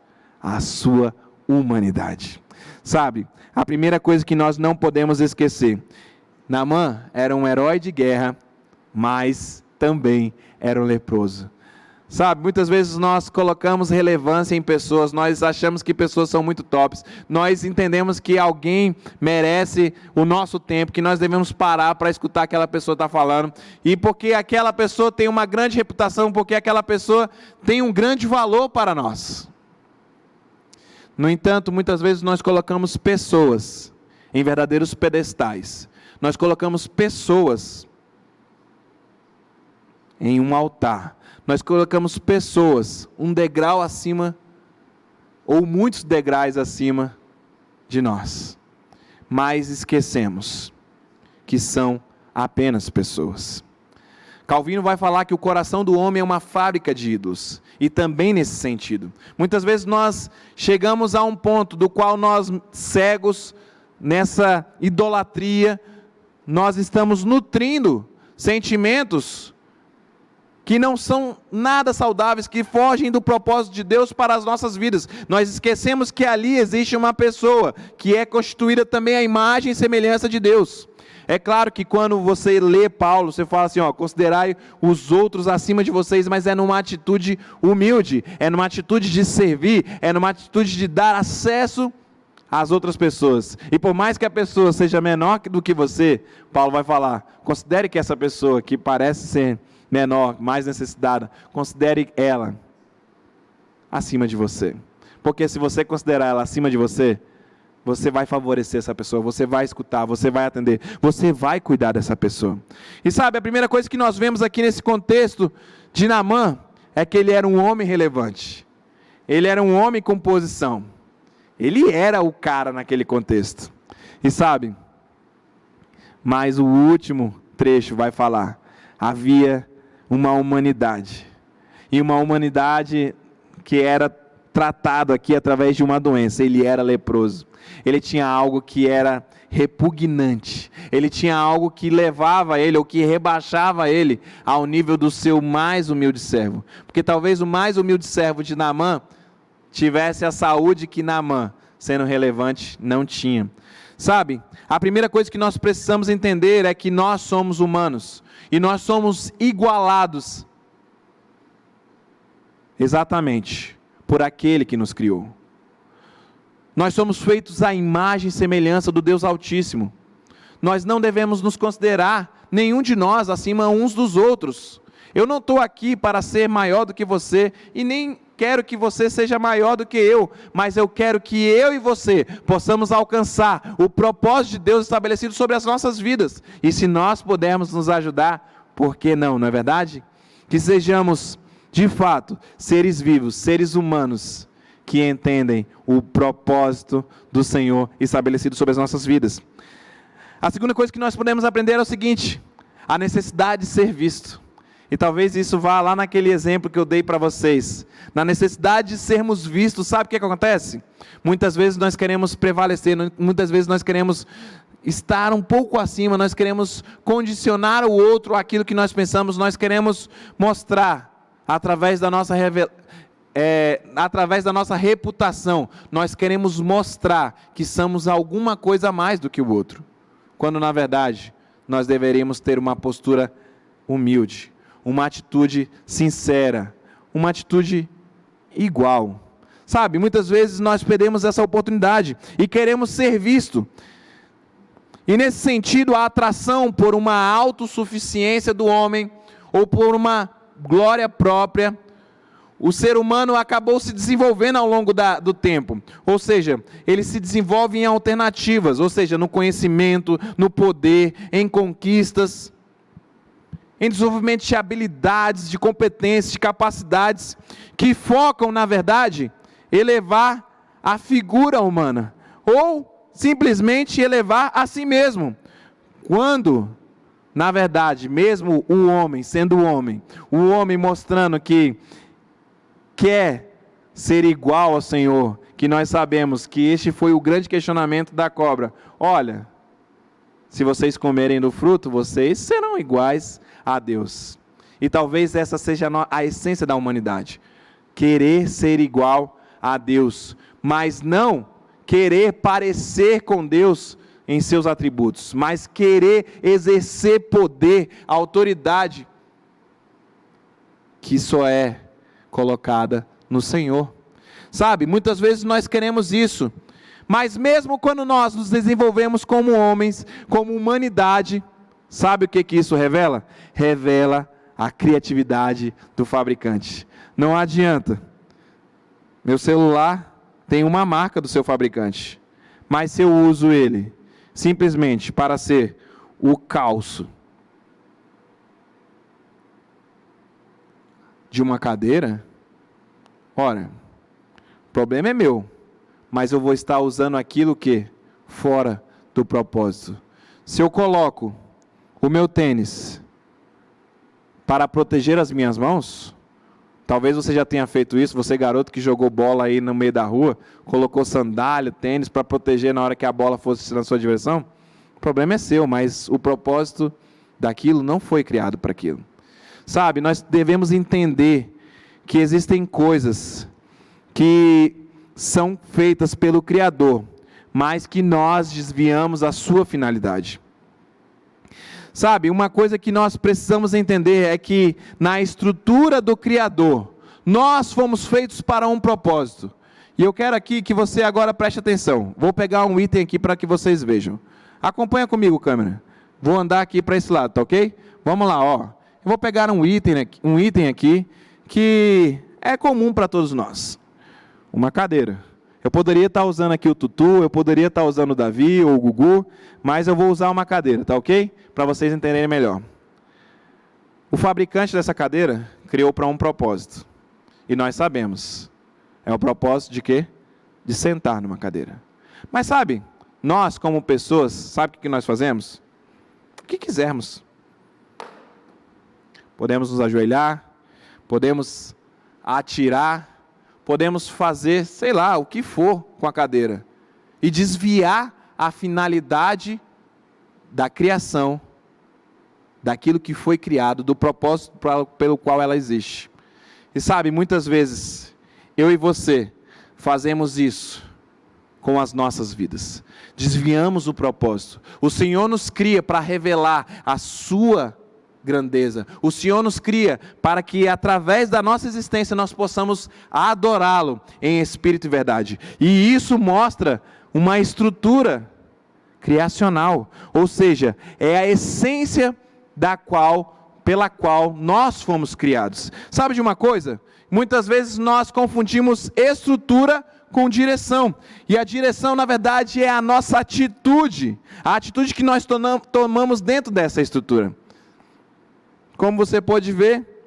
[SPEAKER 1] à sua humanidade. Sabe, a primeira coisa que nós não podemos esquecer, Naamã era um herói de guerra, mas também era um leproso. Sabe, muitas vezes nós colocamos relevância em pessoas, nós achamos que pessoas são muito tops, nós entendemos que alguém merece o nosso tempo, que nós devemos parar para escutar aquela pessoa está falando, e porque aquela pessoa tem uma grande reputação, porque aquela pessoa tem um grande valor para nós. No entanto, muitas vezes nós colocamos pessoas em verdadeiros pedestais, nós colocamos pessoas em um altar, nós colocamos pessoas um degrau acima, ou muitos degraus acima de nós, mas esquecemos que são apenas pessoas. Calvino vai falar que o coração do homem é uma fábrica de ídolos, e também nesse sentido. Muitas vezes nós chegamos a um ponto do qual nós, cegos, nessa idolatria, nós estamos nutrindo sentimentos que não são nada saudáveis, que fogem do propósito de Deus para as nossas vidas. Nós esquecemos que ali existe uma pessoa, que é constituída também à imagem e semelhança de Deus. É claro que quando você lê Paulo, você fala assim, considerai os outros acima de vocês, mas é numa atitude humilde, é numa atitude de servir, é numa atitude de dar acesso às outras pessoas. E por mais que a pessoa seja menor do que você, Paulo vai falar, considere que essa pessoa que parece ser menor, mais necessitada, considere ela acima de você. Porque se você considerar ela acima de você, você vai favorecer essa pessoa, você vai escutar, você vai atender, você vai cuidar dessa pessoa. E sabe, a primeira coisa que nós vemos aqui nesse contexto de Naamã, é que ele era um homem relevante. Ele era um homem com posição. Ele era o cara naquele contexto. E sabe, mas o último trecho vai falar, havia uma humanidade. E uma humanidade que era tratado aqui através de uma doença. Ele era leproso. Ele tinha algo que era repugnante. Ele tinha algo que levava ele, ou que rebaixava ele ao nível do seu mais humilde servo. Porque talvez o mais humilde servo de Naamã tivesse a saúde que Naamã, sendo relevante, não tinha. Sabe, a primeira coisa que nós precisamos entender é que nós somos humanos. E nós somos igualados exatamente por aquele que nos criou. Nós somos feitos à imagem e semelhança do Deus Altíssimo. Nós não devemos nos considerar, nenhum de nós, acima uns dos outros. Eu não estou aqui para ser maior do que você, e nem quero que você seja maior do que eu, mas eu quero que eu e você possamos alcançar o propósito de Deus estabelecido sobre as nossas vidas. E se nós pudermos nos ajudar, por que não, não é verdade? Que sejamos, de fato, seres vivos, seres humanos, que entendem o propósito do Senhor estabelecido sobre as nossas vidas. A segunda coisa que nós podemos aprender é o seguinte: a necessidade de ser visto. E talvez isso vá lá naquele exemplo que eu dei para vocês. Na necessidade de sermos vistos, sabe o que acontece? Muitas vezes nós queremos prevalecer, muitas vezes nós queremos estar um pouco acima, nós queremos condicionar o outro àquilo que nós pensamos, nós queremos mostrar através da nossa através da nossa reputação, nós queremos mostrar que somos alguma coisa a mais do que o outro, quando na verdade nós deveríamos ter uma postura humilde, uma atitude sincera, uma atitude igual. Sabe, muitas vezes nós perdemos essa oportunidade e queremos ser visto. E nesse sentido, a atração por uma autossuficiência do homem, ou por uma glória própria, o ser humano acabou se desenvolvendo ao longo do tempo. Ou seja, ele se desenvolve em alternativas, ou seja, no conhecimento, no poder, em conquistas, em desenvolvimento de habilidades, de competências, de capacidades, que focam, na verdade, elevar a figura humana, ou simplesmente elevar a si mesmo, quando, na verdade, mesmo o homem, sendo o homem mostrando que quer ser igual ao Senhor, que nós sabemos que este foi o grande questionamento da cobra: olha, se vocês comerem do fruto, vocês serão iguais a Deus. E talvez essa seja a essência da humanidade, querer ser igual a Deus, mas não querer parecer com Deus em seus atributos, mas querer exercer poder, autoridade, que só é colocada no Senhor. Sabe, muitas vezes nós queremos isso, mas mesmo quando nós nos desenvolvemos como homens, como humanidade, sabe o que isso revela? Revela a criatividade do fabricante. Não adianta, meu celular tem uma marca do seu fabricante, mas se eu uso ele simplesmente para ser o calço de uma cadeira, ora, o problema é meu, mas eu vou estar usando aquilo que fora do propósito. Se eu coloco o meu tênis para proteger as minhas mãos? Talvez você já tenha feito isso, você garoto que jogou bola aí no meio da rua, colocou sandália, tênis para proteger na hora que a bola fosse na sua direção. O problema é seu, mas o propósito daquilo não foi criado para aquilo. Sabe, nós devemos entender que existem coisas que são feitas pelo Criador, mas que nós desviamos a sua finalidade. Sabe, uma coisa que nós precisamos entender é que na estrutura do Criador, nós fomos feitos para um propósito. E eu quero aqui que você agora preste atenção. Vou pegar um item aqui para que vocês vejam. Acompanha comigo, câmera. Vou andar aqui para esse lado, tá ok? Vamos lá, ó. Eu vou pegar um item aqui que é comum para todos nós. Uma cadeira. Eu poderia estar usando aqui o Tutu, eu poderia estar usando o Davi ou o Gugu, mas eu vou usar uma cadeira, tá ok? Para vocês entenderem melhor. O fabricante dessa cadeira criou para um propósito. E nós sabemos. É o propósito de quê? De sentar numa cadeira. Mas sabe, nós como pessoas, sabe o que nós fazemos? O que quisermos. Podemos nos ajoelhar, podemos atirar, podemos fazer, sei lá, o que for com a cadeira. E desviar a finalidade da criação, daquilo que foi criado, do propósito pelo qual ela existe. E sabe, muitas vezes, eu e você fazemos isso com as nossas vidas. Desviamos o propósito. O Senhor nos cria para revelar a sua grandeza. O Senhor nos cria para que através da nossa existência nós possamos adorá-lo em espírito e verdade. E isso mostra uma estrutura criacional, ou seja, é a essência pela qual nós fomos criados. Sabe de uma coisa? Muitas vezes nós confundimos estrutura com direção, e a direção na verdade é a nossa atitude, a atitude que nós tomamos dentro dessa estrutura. Como você pode ver,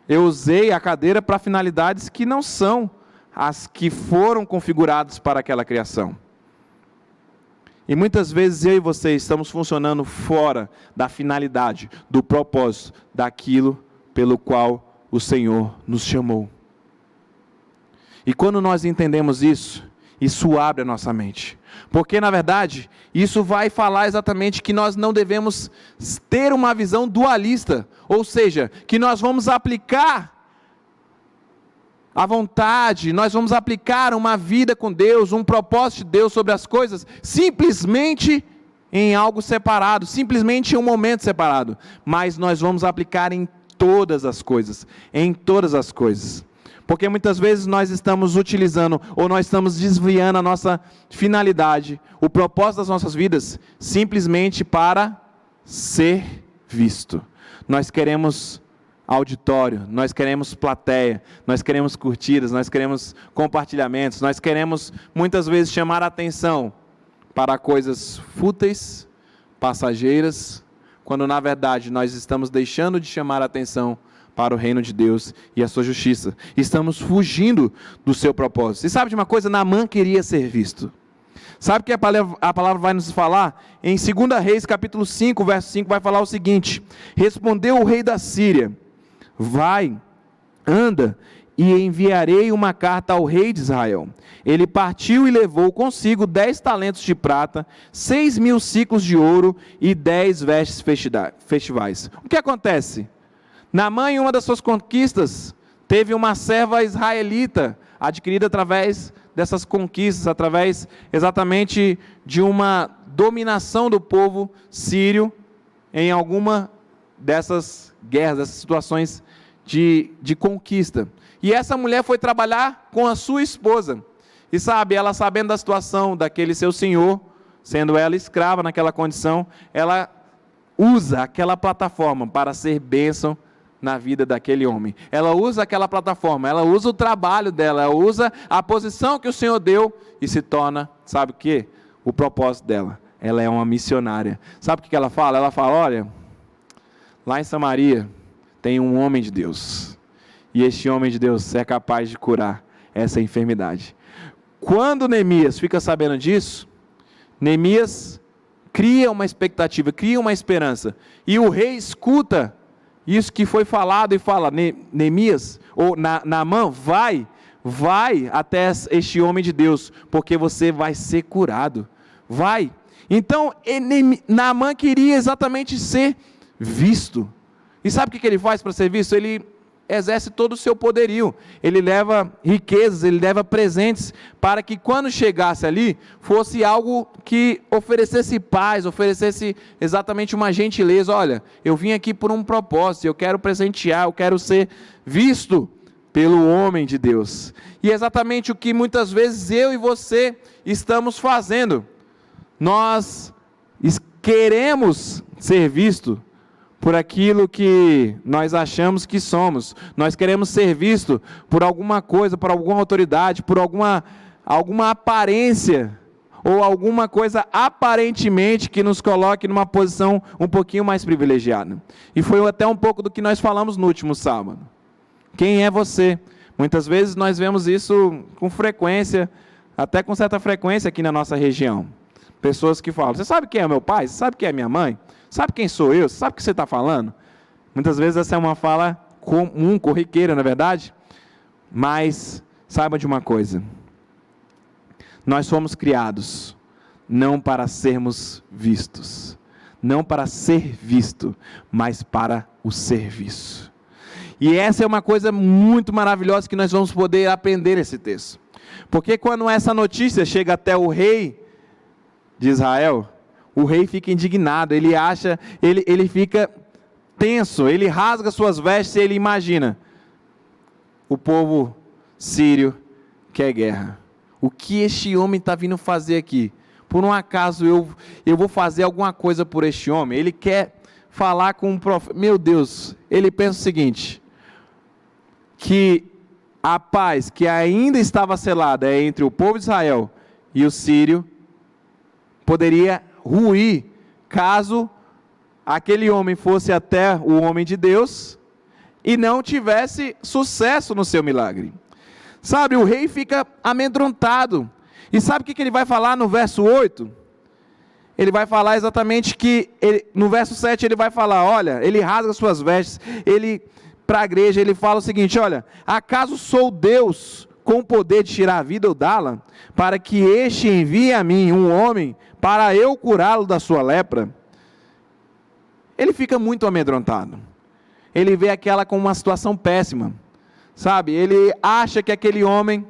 [SPEAKER 1] eu usei a cadeira para finalidades que não são as que foram configuradas para aquela criação. E muitas vezes eu e você estamos funcionando fora da finalidade, do propósito, daquilo pelo qual o Senhor nos chamou. E quando nós entendemos isso, isso abre a nossa mente. Porque, na verdade, isso vai falar exatamente que nós não devemos ter uma visão dualista. Ou seja, que nós vamos aplicar a vontade, nós vamos aplicar uma vida com Deus, um propósito de Deus sobre as coisas, simplesmente em algo separado, simplesmente em um momento separado. Mas nós vamos aplicar em todas as coisas, em todas as coisas. Porque muitas vezes nós estamos utilizando, ou nós estamos desviando a nossa finalidade, o propósito das nossas vidas, simplesmente para ser visto. Nós queremos auditório, nós queremos plateia, nós queremos curtidas, nós queremos compartilhamentos, nós queremos muitas vezes chamar a atenção para coisas fúteis, passageiras, quando na verdade nós estamos deixando de chamar a atenção para o reino de Deus e a sua justiça. Estamos fugindo do seu propósito. E sabe de uma coisa? Naamã queria ser visto. Sabe o que a palavra vai nos falar? Em 2 Reis, capítulo 5, verso 5, vai falar o seguinte: respondeu o rei da Síria: vai, anda, e enviarei uma carta ao rei de Israel. Ele partiu e levou consigo 10 talentos de prata, 6.000 ciclos de ouro e 10 vestes festivais. O que acontece? Naamã, em uma das suas conquistas, teve uma serva israelita, adquirida através dessas conquistas, através exatamente de uma dominação do povo sírio em alguma dessas guerras, dessas situações de conquista. E essa mulher foi trabalhar com a sua esposa. E sabe, ela sabendo da situação daquele seu senhor, sendo ela escrava naquela condição, ela usa aquela plataforma para ser bênção na vida daquele homem. Ela usa aquela plataforma, ela usa o trabalho dela, ela usa a posição que o Senhor deu e se torna, sabe o quê? O propósito dela. Ela é uma missionária. Sabe o que ela fala? Ela fala: olha, lá em Samaria tem um homem de Deus. E este homem de Deus é capaz de curar essa enfermidade. Quando Neemias fica sabendo disso, Neemias cria uma expectativa, cria uma esperança. E o rei escuta isso que foi falado e fala, Neemias, ou Naamã, vai até este homem de Deus, porque você vai ser curado, vai. Então, Naamã queria exatamente ser visto, e sabe o que ele faz para ser visto? Ele exerce todo o seu poderio, ele leva riquezas, ele leva presentes, para que quando chegasse ali, fosse algo que oferecesse paz, oferecesse exatamente uma gentileza. Olha, eu vim aqui por um propósito, eu quero presentear, eu quero ser visto pelo homem de Deus. E é exatamente o que muitas vezes eu e você estamos fazendo. Nós queremos ser vistos por aquilo que nós achamos que somos. Nós queremos ser vistos por alguma coisa, por alguma autoridade, por alguma aparência, ou alguma coisa aparentemente que nos coloque numa posição um pouquinho mais privilegiada. E foi até um pouco do que nós falamos no último sábado. Quem é você? Muitas vezes nós vemos isso com frequência, até com certa frequência aqui na nossa região. Pessoas que falam, você sabe quem é meu pai? Você sabe quem é minha mãe? Sabe quem sou eu? Sabe o que você está falando? Muitas vezes essa é uma fala comum, corriqueira, na verdade. Mas saiba de uma coisa. Nós fomos criados não para sermos vistos. Não para ser visto, mas para o serviço. E essa é uma coisa muito maravilhosa que nós vamos poder aprender nesse texto. Porque quando essa notícia chega até o rei de Israel, o rei fica indignado, ele fica tenso, ele rasga suas vestes e ele imagina, o povo sírio quer guerra. O que este homem está vindo fazer aqui? Por um acaso eu vou fazer alguma coisa por este homem? Ele quer falar com um profeta. Meu Deus, ele pensa o seguinte, que a paz que ainda estava selada entre o povo de Israel e o sírio, poderia ruir, caso aquele homem fosse até o homem de Deus, e não tivesse sucesso no seu milagre. Sabe, o rei fica amedrontado, e sabe o que ele vai falar no verso 8? Ele vai falar exatamente no verso 7 ele vai falar, olha, ele rasga suas vestes, para a igreja ele fala o seguinte, olha, acaso sou Deus com o poder de tirar a vida ou dá-la, para que este envie a mim um homem, para eu curá-lo da sua lepra? Ele fica muito amedrontado, ele vê aquela como uma situação péssima, sabe, ele acha que aquele homem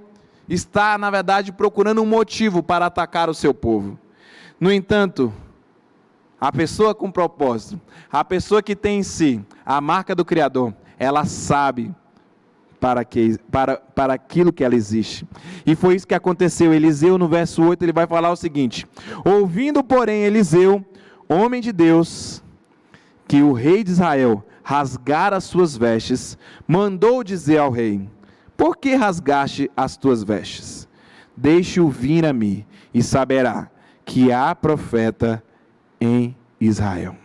[SPEAKER 1] está na verdade procurando um motivo para atacar o seu povo. No entanto, a pessoa com propósito, a pessoa que tem em si a marca do Criador, ela sabe para aquilo que ela existe. E foi isso que aconteceu. Eliseu, no verso 8, ele vai falar o seguinte: ouvindo, porém, Eliseu, homem de Deus, que o rei de Israel rasgara as suas vestes, mandou dizer ao rei: por que rasgaste as tuas vestes? Deixe-o vir a mim, e saberá que há profeta em Israel.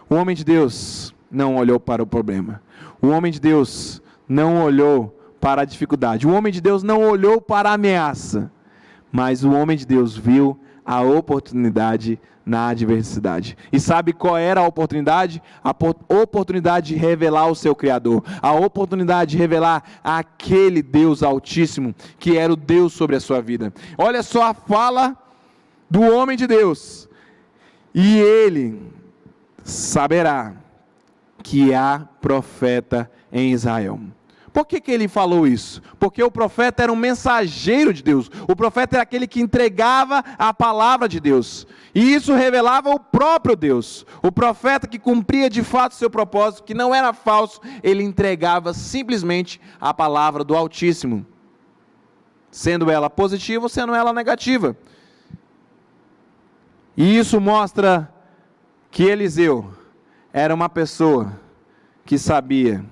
[SPEAKER 1] O homem de Deus não olhou para o problema. O homem de Deus não olhou para a dificuldade. O homem de Deus não olhou para a ameaça. Mas o homem de Deus viu a oportunidade na adversidade. E sabe qual era a oportunidade? A oportunidade de revelar o seu Criador. A oportunidade de revelar aquele Deus Altíssimo, que era o Deus sobre a sua vida. Olha só a fala do homem de Deus. E ele saberá que há profeta em Israel. Por que ele falou isso? Porque o profeta era um mensageiro de Deus. O profeta era aquele que entregava a palavra de Deus. E isso revelava o próprio Deus. O profeta que cumpria de fato o seu propósito, que não era falso, ele entregava simplesmente a palavra do Altíssimo. Sendo ela positiva ou sendo ela negativa. E isso mostra que Eliseu era uma pessoa que sabia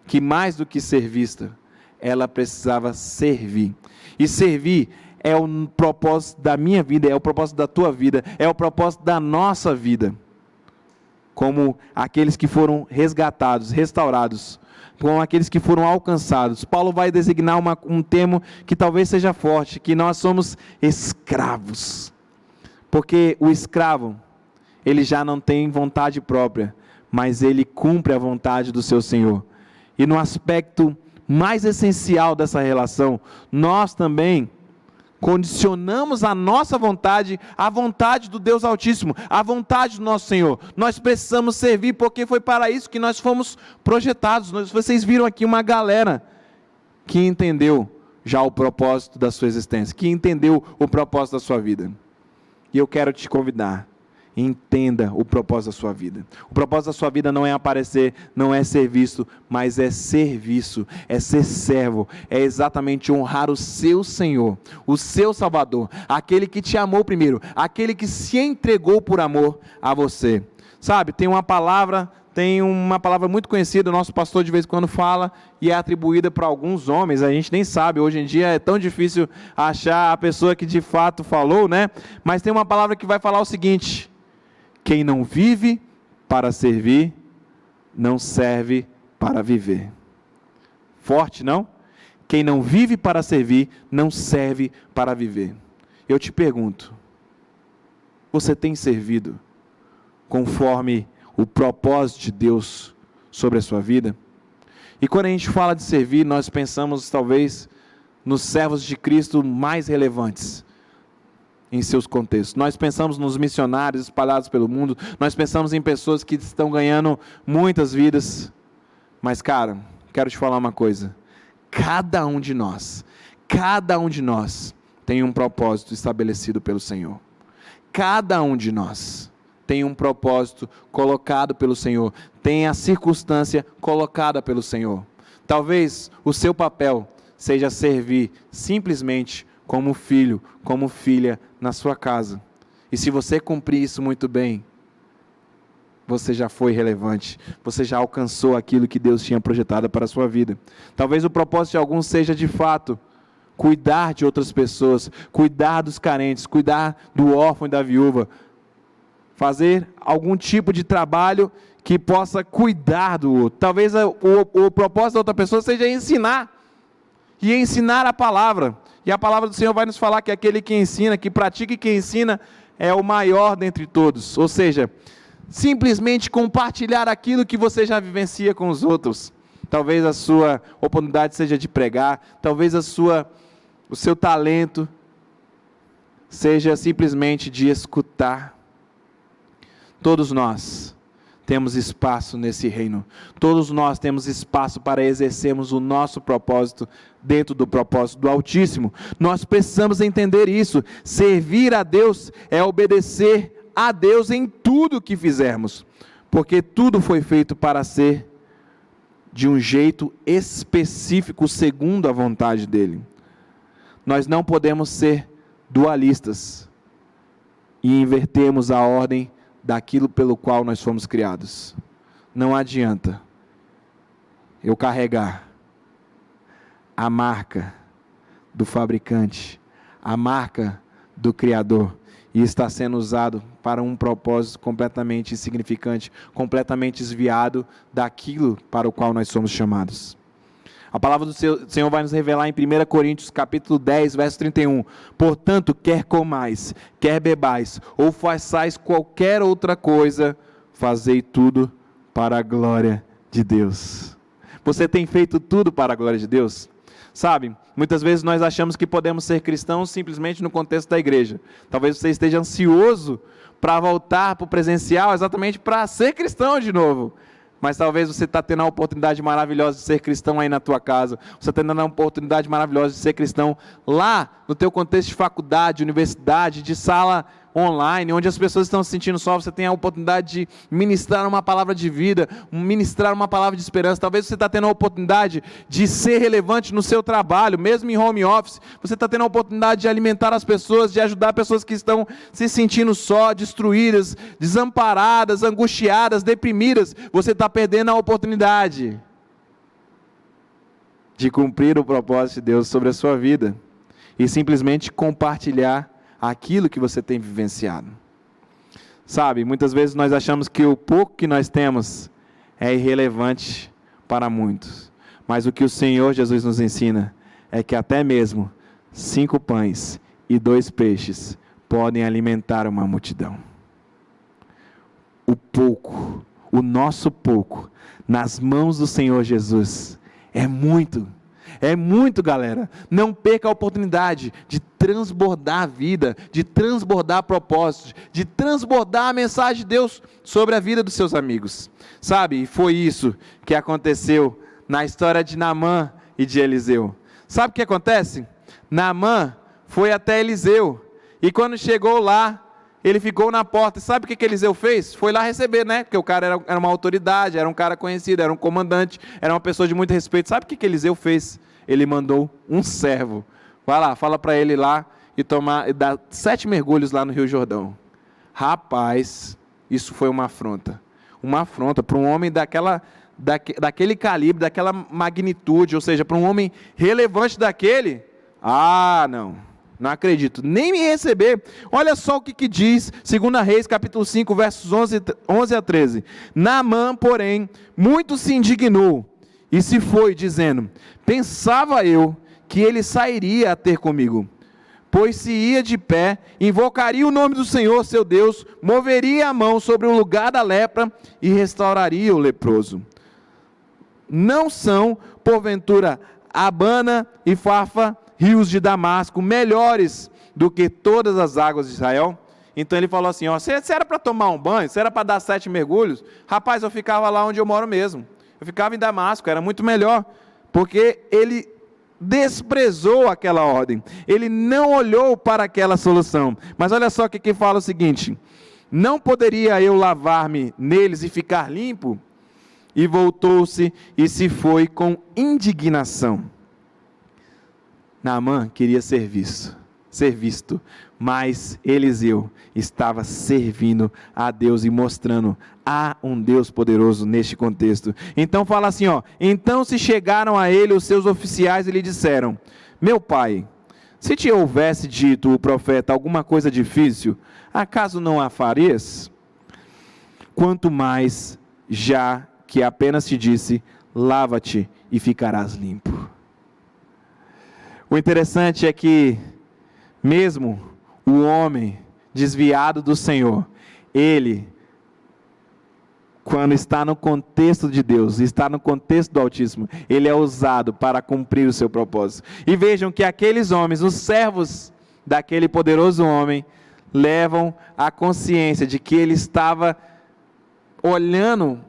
[SPEAKER 1] que mais do que ser vista, ela precisava servir. E servir é o propósito da minha vida, é o propósito da tua vida, é o propósito da nossa vida. Como aqueles que foram resgatados, restaurados, como aqueles que foram alcançados. Paulo vai designar um termo que talvez seja forte, que nós somos escravos. Porque o escravo, ele já não tem vontade própria mas ele cumpre a vontade do seu Senhor. E no aspecto mais essencial dessa relação, nós também condicionamos a nossa vontade à vontade do Deus Altíssimo, à vontade do nosso Senhor. Nós precisamos servir porque foi para isso que nós fomos projetados. Vocês viram aqui uma galera que entendeu já o propósito da sua existência, que entendeu o propósito da sua vida. E eu quero te convidar, entenda o propósito da sua vida. O propósito da sua vida não é aparecer, não é ser visto, mas é serviço, é ser servo, é exatamente honrar o seu Senhor, o seu Salvador, aquele que te amou primeiro, aquele que se entregou por amor a você. Sabe, tem uma palavra muito conhecida, o nosso pastor de vez em quando fala, e é atribuída para alguns homens, a gente nem sabe, hoje em dia é tão difícil achar a pessoa que de fato falou, né? Mas tem uma palavra que vai falar o seguinte: quem não vive para servir, não serve para viver. Forte, não? Quem não vive para servir, não serve para viver. Eu te pergunto, você tem servido conforme o propósito de Deus sobre a sua vida? E quando a gente fala de servir, nós pensamos talvez nos servos de Cristo mais relevantes em seus contextos. Nós pensamos nos missionários espalhados pelo mundo, nós pensamos em pessoas que estão ganhando muitas vidas, mas cara, quero te falar uma coisa, cada um de nós tem um propósito estabelecido pelo Senhor. Cada um de nós tem um propósito colocado pelo Senhor, tem a circunstância colocada pelo Senhor. Talvez o seu papel seja servir simplesmente como filho, como filha na sua casa. E se você cumprir isso muito bem, você já foi relevante, você já alcançou aquilo que Deus tinha projetado para a sua vida. Talvez o propósito de alguns seja de fato cuidar de outras pessoas, cuidar dos carentes, cuidar do órfão e da viúva, fazer algum tipo de trabalho que possa cuidar do outro. Talvez o propósito da outra pessoa seja ensinar, e ensinar a palavra. E a palavra do Senhor vai nos falar que aquele que ensina, que pratica e que ensina, é o maior dentre todos. Ou seja, simplesmente compartilhar aquilo que você já vivencia com os outros. Talvez a sua oportunidade seja de pregar, talvez o seu talento seja simplesmente de escutar. Todos nós temos espaço nesse reino, todos nós temos espaço para exercermos o nosso propósito dentro do propósito do Altíssimo. Nós precisamos entender isso. Servir a Deus é obedecer a Deus em tudo que fizermos, porque tudo foi feito para ser de um jeito específico, segundo a vontade dEle. Nós não podemos ser dualistas e invertermos a ordem daquilo pelo qual nós fomos criados. Não adianta eu carregar a marca do fabricante, a marca do Criador, e estar sendo usado para um propósito completamente insignificante, completamente desviado daquilo para o qual nós somos chamados. A palavra do Senhor vai nos revelar em 1 Coríntios capítulo 10, verso 31. Portanto, quer comais, quer bebais, ou façais qualquer outra coisa, fazei tudo para a glória de Deus. Você tem feito tudo para a glória de Deus? Sabe, muitas vezes nós achamos que podemos ser cristãos simplesmente no contexto da igreja. Talvez você esteja ansioso para voltar para o presencial, exatamente para ser cristão de novo. Mas talvez você está tendo a oportunidade maravilhosa de ser cristão aí na tua casa. Você está tendo a oportunidade maravilhosa de ser cristão lá no teu contexto de faculdade, universidade, de sala online, onde as pessoas estão se sentindo só. Você tem a oportunidade de ministrar uma palavra de vida, ministrar uma palavra de esperança. Talvez você está tendo a oportunidade de ser relevante no seu trabalho, mesmo em home office. Você está tendo a oportunidade de alimentar as pessoas, de ajudar pessoas que estão se sentindo só, destruídas, desamparadas, angustiadas, deprimidas. Você está perdendo a oportunidade de cumprir o propósito de Deus sobre a sua vida e simplesmente compartilhar aquilo que você tem vivenciado. Sabe, muitas vezes nós achamos que o pouco que nós temos é irrelevante para muitos, mas o que o Senhor Jesus nos ensina é que até mesmo 5 pães e 2 peixes podem alimentar uma multidão. O pouco, o nosso pouco nas mãos do Senhor Jesus é muito, galera. Não perca a oportunidade de transbordar a vida, de transbordar propósitos, de transbordar a mensagem de Deus sobre a vida dos seus amigos. Sabe, e foi isso que aconteceu na história de Naamã e de Eliseu. Sabe o que acontece? Naamã foi até Eliseu, e quando chegou lá, ele ficou na porta. E sabe o que Eliseu fez? Foi lá receber, né? Porque o cara era uma autoridade, era um cara conhecido, era um comandante, era uma pessoa de muito respeito. Sabe o que Eliseu fez? Ele mandou um servo. Vai lá, fala para ele lá e dar 7 mergulhos lá no Rio Jordão. Rapaz, isso foi uma afronta. Uma afronta para um homem daquele calibre, daquela magnitude, ou seja, para um homem relevante daquele. Não acredito, nem me receber. Olha só o que diz 2 Reis, capítulo 5, versos 11 a 13. Naamã, porém, muito se indignou e se foi, dizendo: pensava eu que ele sairia a ter comigo, pois se ia de pé, invocaria o nome do Senhor seu Deus, moveria a mão sobre o lugar da lepra e restauraria o leproso. Não são, porventura, Abana e Farfa, rios de Damasco, melhores do que todas as águas de Israel? Então ele falou assim, se era para tomar um banho, se era para dar 7 mergulhos, rapaz, eu ficava lá onde eu moro mesmo. Eu ficava em Damasco, era muito melhor, porque ele desprezou aquela ordem, ele não olhou para aquela solução. Mas olha só o que fala o seguinte: não poderia eu lavar-me neles e ficar limpo? E voltou-se e se foi com indignação. Naamã queria ser visto, mas Eliseu estava servindo a Deus e mostrando há um Deus poderoso neste contexto. Então fala assim, então se chegaram a ele os seus oficiais e lhe disseram: meu pai, se te houvesse dito o profeta alguma coisa difícil, acaso não a farias? Quanto mais, já que apenas te disse, lava-te e ficarás limpo. O interessante é que, mesmo o homem desviado do Senhor, ele, quando está no contexto de Deus, está no contexto do Altíssimo, ele é usado para cumprir o seu propósito. E vejam que aqueles homens, os servos daquele poderoso homem, levam a consciência de que ele estava olhando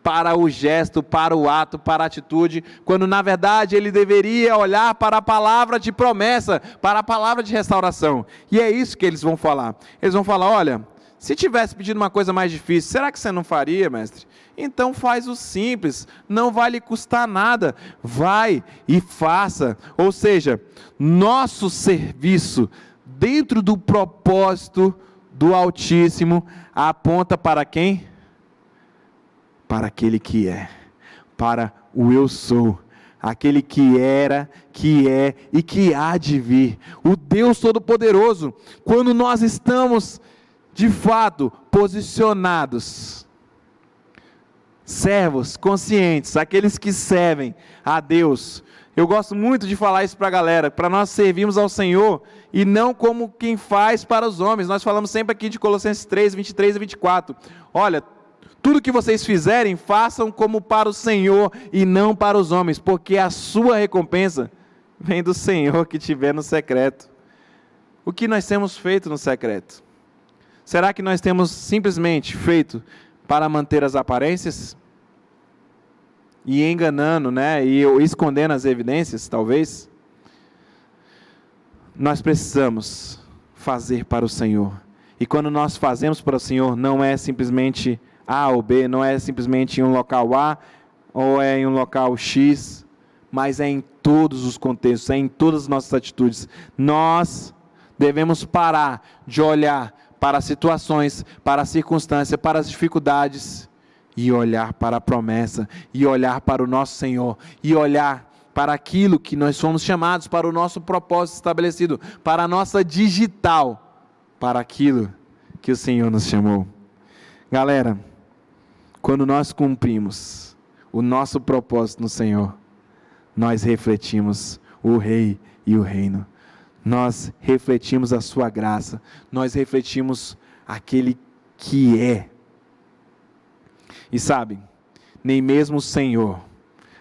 [SPEAKER 1] para o gesto, para o ato, para a atitude, quando na verdade ele deveria olhar para a palavra de promessa, para a palavra de restauração. E é isso que eles vão falar. Eles vão falar: olha, se tivesse pedido uma coisa mais difícil, será que você não faria, mestre? Então faz o simples, não vai lhe custar nada, vai e faça. Ou seja, nosso serviço dentro do propósito do Altíssimo aponta para quem? Para aquele que é, para o eu sou, aquele que era, que é e que há de vir, o Deus Todo-Poderoso. Quando nós estamos, de fato, posicionados, servos, conscientes, aqueles que servem a Deus. Eu gosto muito de falar isso para a galera, para nós servirmos ao Senhor, e não como quem faz para os homens. Nós falamos sempre aqui de Colossenses 3, 23 e 24, olha, tudo que vocês fizerem, façam como para o Senhor e não para os homens, porque a sua recompensa vem do Senhor que estiver no secreto. O que nós temos feito no secreto? Será que nós temos simplesmente feito para manter as aparências? E enganando, e escondendo as evidências, talvez? Nós precisamos fazer para o Senhor. E quando nós fazemos para o Senhor, não é simplesmente A ou B, não é simplesmente em um local A ou é em um local X, mas é em todos os contextos, é em todas as nossas atitudes. Nós devemos parar de olhar para as situações, para as circunstâncias, para as dificuldades e olhar para a promessa, e olhar para o nosso Senhor, e olhar para aquilo que nós fomos chamados, para o nosso propósito estabelecido, para a nossa digital, para aquilo que o Senhor nos chamou. Galera, quando nós cumprimos o nosso propósito no Senhor, nós refletimos o Rei e o Reino. Nós refletimos a sua graça. Nós refletimos aquele que é. E sabe, nem mesmo o Senhor,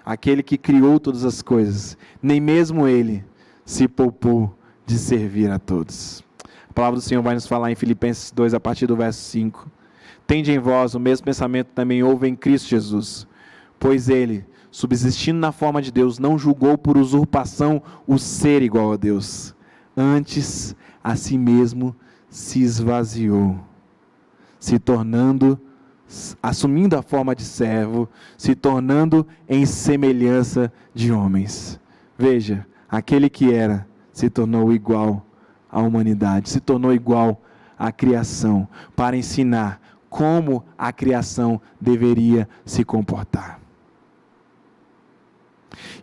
[SPEAKER 1] aquele que criou todas as coisas, nem mesmo Ele se poupou de servir a todos. A palavra do Senhor vai nos falar em Filipenses 2, a partir do verso 5. Tende em vós o mesmo pensamento que também houve em Cristo Jesus, pois Ele, subsistindo na forma de Deus, não julgou por usurpação o ser igual a Deus. Antes, a si mesmo se esvaziou, assumindo a forma de servo, se tornando em semelhança de homens. Veja, aquele que era, se tornou igual à humanidade, se tornou igual à criação, para ensinar como a criação deveria se comportar.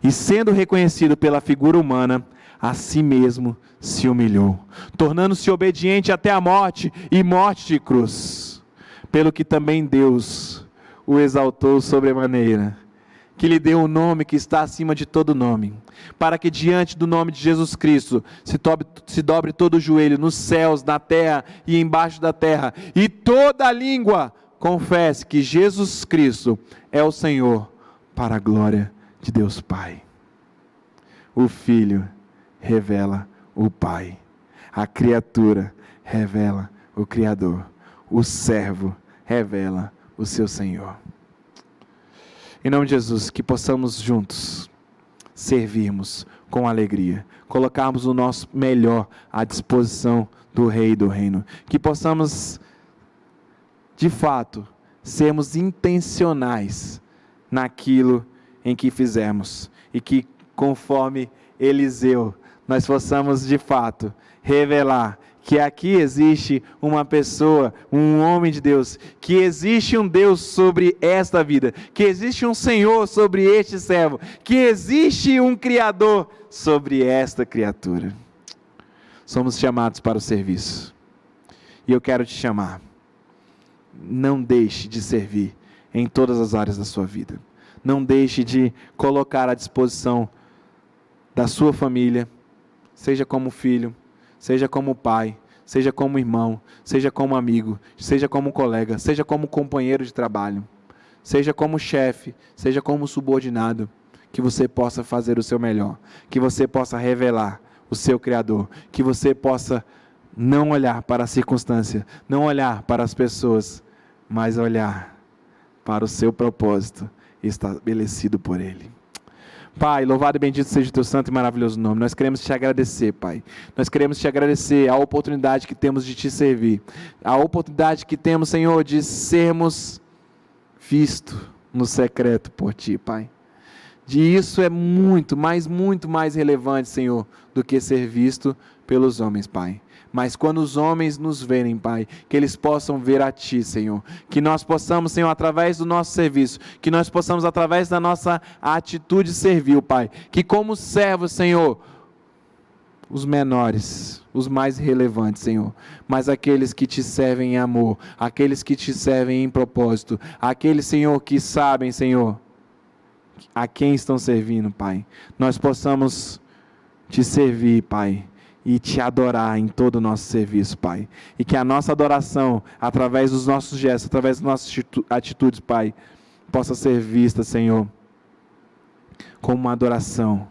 [SPEAKER 1] E sendo reconhecido pela figura humana, a si mesmo se humilhou, tornando-se obediente até a morte e morte de cruz, pelo que também Deus o exaltou sobremaneira, que lhe deu um nome que está acima de todo nome, para que diante do nome de Jesus Cristo se dobre todo o joelho nos céus, na terra e embaixo da terra, e toda língua confesse que Jesus Cristo é o Senhor, para a glória de Deus Pai. O Filho revela o Pai, a criatura revela o Criador, o servo revela o seu Senhor. Em nome de Jesus, que possamos juntos servirmos com alegria, colocarmos o nosso melhor à disposição do Rei e do Reino, que possamos, de fato, sermos intencionais naquilo em que fizermos, e que, conforme Eliseu, nós possamos, de fato, revelar que aqui existe uma pessoa, um homem de Deus, que existe um Deus sobre esta vida, que existe um Senhor sobre este servo, que existe um Criador sobre esta criatura. Somos chamados para o serviço. E eu quero te chamar. Não deixe de servir em todas as áreas da sua vida. Não deixe de colocar à disposição da sua família, seja como filho, seja como pai, seja como irmão, seja como amigo, seja como colega, seja como companheiro de trabalho, seja como chefe, seja como subordinado, que você possa fazer o seu melhor, que você possa revelar o seu Criador, que você possa não olhar para a circunstância, não olhar para as pessoas, mas olhar para o seu propósito estabelecido por Ele. Pai, louvado e bendito seja o teu santo e maravilhoso nome. Nós queremos te agradecer, Pai. Nós queremos te agradecer a oportunidade que temos de te servir. A oportunidade que temos, Senhor, de sermos vistos no secreto por ti, Pai. De isso é muito mais relevante, Senhor, do que ser visto pelos homens, Pai. Mas quando os homens nos verem, Pai, que eles possam ver a Ti, Senhor. Que nós possamos, Senhor, através do nosso serviço, que nós possamos, através da nossa atitude servil, Pai. Que como servos, Senhor, os menores, os mais relevantes, Senhor, mas aqueles que Te servem em amor, aqueles que Te servem em propósito, aqueles, Senhor, que sabem, Senhor, a quem estão servindo, Pai. Nós possamos Te servir, Pai, e Te adorar em todo o nosso serviço, Pai. E que a nossa adoração, através dos nossos gestos, através das nossas atitudes, Pai, possa ser vista, Senhor, como uma adoração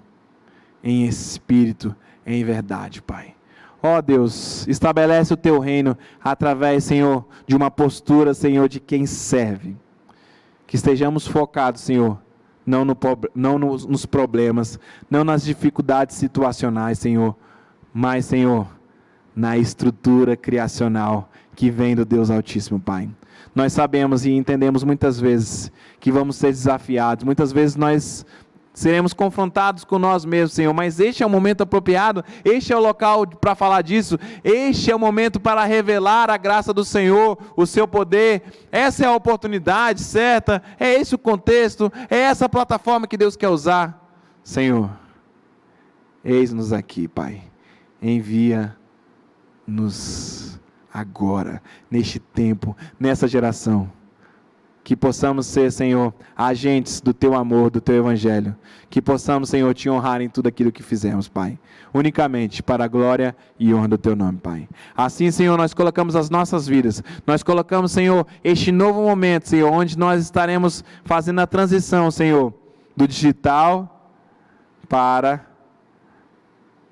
[SPEAKER 1] em espírito, em verdade, Pai. Ó Deus, estabelece o Teu reino através, Senhor, de uma postura, Senhor, de quem serve. Que estejamos focados, Senhor, não nos problemas, não nas dificuldades situacionais, Senhor, mas, Senhor, na estrutura criacional que vem do Deus Altíssimo, Pai. Nós sabemos e entendemos muitas vezes que vamos ser desafiados, muitas vezes nós seremos confrontados com nós mesmos, Senhor, mas este é o momento apropriado, este é o local para falar disso, este é o momento para revelar a graça do Senhor, o seu poder. Essa é a oportunidade certa, é esse o contexto, é essa a plataforma que Deus quer usar. Senhor, eis-nos aqui, Pai. Envia-nos agora, neste tempo, nessa geração, que possamos ser, Senhor, agentes do Teu amor, do Teu Evangelho, que possamos, Senhor, Te honrar em tudo aquilo que fizemos, Pai, unicamente para a glória e honra do Teu nome, Pai. Assim, Senhor, nós colocamos as nossas vidas, nós colocamos, Senhor, este novo momento, Senhor, onde nós estaremos fazendo a transição, Senhor, do digital para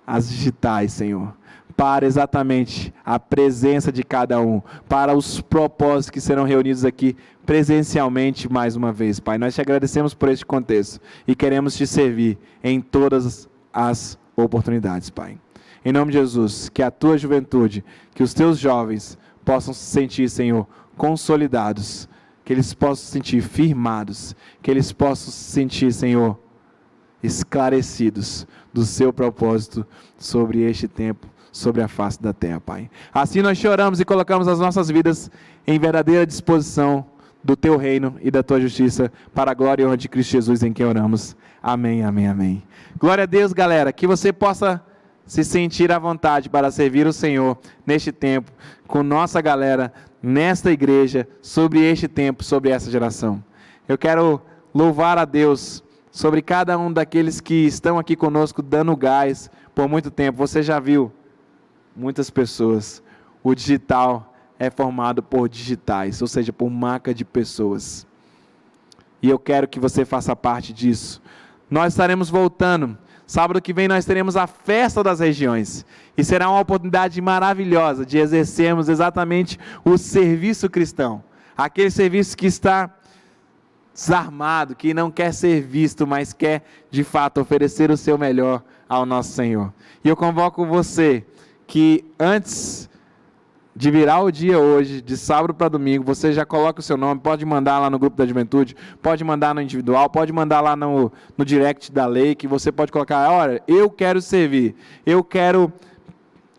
[SPEAKER 1] as digitais, Senhor, para exatamente a presença de cada um, para os propósitos que serão reunidos aqui presencialmente mais uma vez, Pai. Nós te agradecemos por este contexto e queremos te servir em todas as oportunidades, Pai. Em nome de Jesus, que a tua juventude, que os teus jovens possam se sentir, Senhor, consolidados, que eles possam se sentir firmados, que eles possam se sentir, Senhor, esclarecidos do seu propósito sobre este tempo, sobre a face da terra, Pai. Assim nós choramos e colocamos as nossas vidas em verdadeira disposição do Teu reino e da Tua justiça, para a glória e honra de Cristo Jesus, em quem oramos. Amém, amém, amém. Glória a Deus, galera, que você possa se sentir à vontade para servir o Senhor neste tempo, com nossa galera, nesta igreja, sobre este tempo, sobre essa geração. Eu quero louvar a Deus sobre cada um daqueles que estão aqui conosco, dando gás por muito tempo. Você já viu muitas pessoas, o digital é formado por digitais, ou seja, por marca de pessoas. E eu quero que você faça parte disso. Nós estaremos voltando. Sábado que vem nós teremos a Festa das Regiões. E será uma oportunidade maravilhosa de exercermos exatamente o serviço cristão. Aquele serviço que está desarmado, que não quer ser visto, mas quer, de fato, oferecer o seu melhor ao nosso Senhor. E eu convoco você que antes de virar o dia hoje, de sábado para domingo, você já coloca o seu nome, pode mandar lá no grupo da juventude, pode mandar no individual, pode mandar lá no direct da lei, que você pode colocar, olha, eu quero servir, eu quero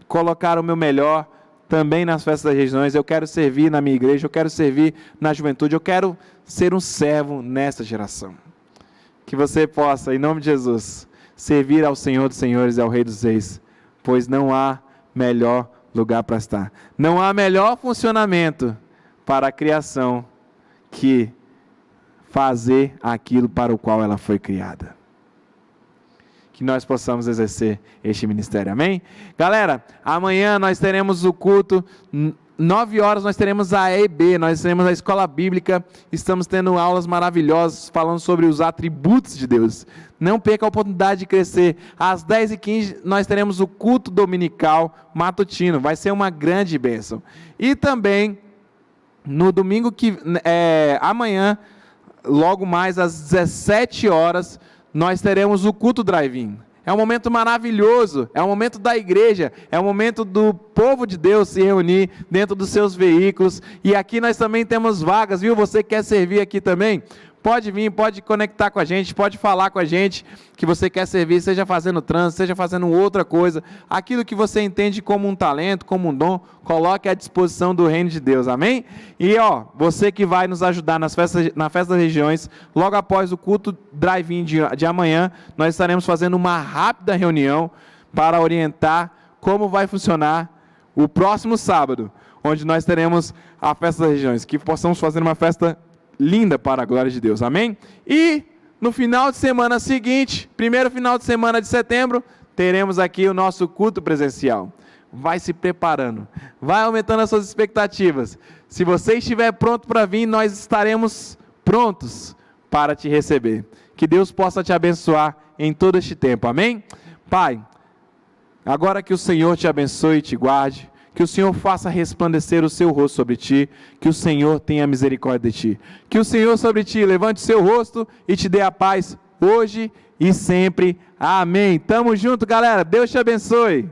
[SPEAKER 1] colocar o meu melhor também nas festas das regiões, eu quero servir na minha igreja, eu quero servir na juventude, eu quero ser um servo nessa geração. Que você possa, em nome de Jesus, servir ao Senhor dos Senhores e ao Rei dos Reis, pois não há melhor lugar para estar. Não há melhor funcionamento para a criação que fazer aquilo para o qual ela foi criada. Que nós possamos exercer este ministério, amém? Galera, amanhã nós teremos o culto, 9 horas nós teremos a EB, nós teremos a escola bíblica, estamos tendo aulas maravilhosas falando sobre os atributos de Deus. Não perca a oportunidade de crescer. Às 10h15 nós teremos o culto dominical matutino, vai ser uma grande bênção. E também, no domingo amanhã, logo mais às 17 horas, nós teremos o culto drive-in. É um momento maravilhoso, é um momento da igreja, é um momento do povo de Deus se reunir dentro dos seus veículos, e aqui nós também temos vagas, viu? Você quer servir aqui também? Pode vir, pode conectar com a gente, pode falar com a gente que você quer servir, seja fazendo trânsito, seja fazendo outra coisa, aquilo que você entende como um talento, como um dom, coloque à disposição do reino de Deus, amém? E você que vai nos ajudar na festa das regiões, logo após o culto drive-in de amanhã, nós estaremos fazendo uma rápida reunião para orientar como vai funcionar o próximo sábado, onde nós teremos a festa das regiões, que possamos fazer uma festa linda para a glória de Deus, amém? E no final de semana seguinte, primeiro final de semana de setembro, teremos aqui o nosso culto presencial. Vai se preparando, vai aumentando as suas expectativas. Se você estiver pronto para vir, nós estaremos prontos para te receber. Que Deus possa te abençoar em todo este tempo, amém? Pai, agora que o Senhor te abençoe e te guarde, que o Senhor faça resplandecer o seu rosto sobre ti, que o Senhor tenha misericórdia de ti, que o Senhor sobre ti levante o seu rosto e te dê a paz hoje e sempre. Amém. Tamo junto, galera. Deus te abençoe.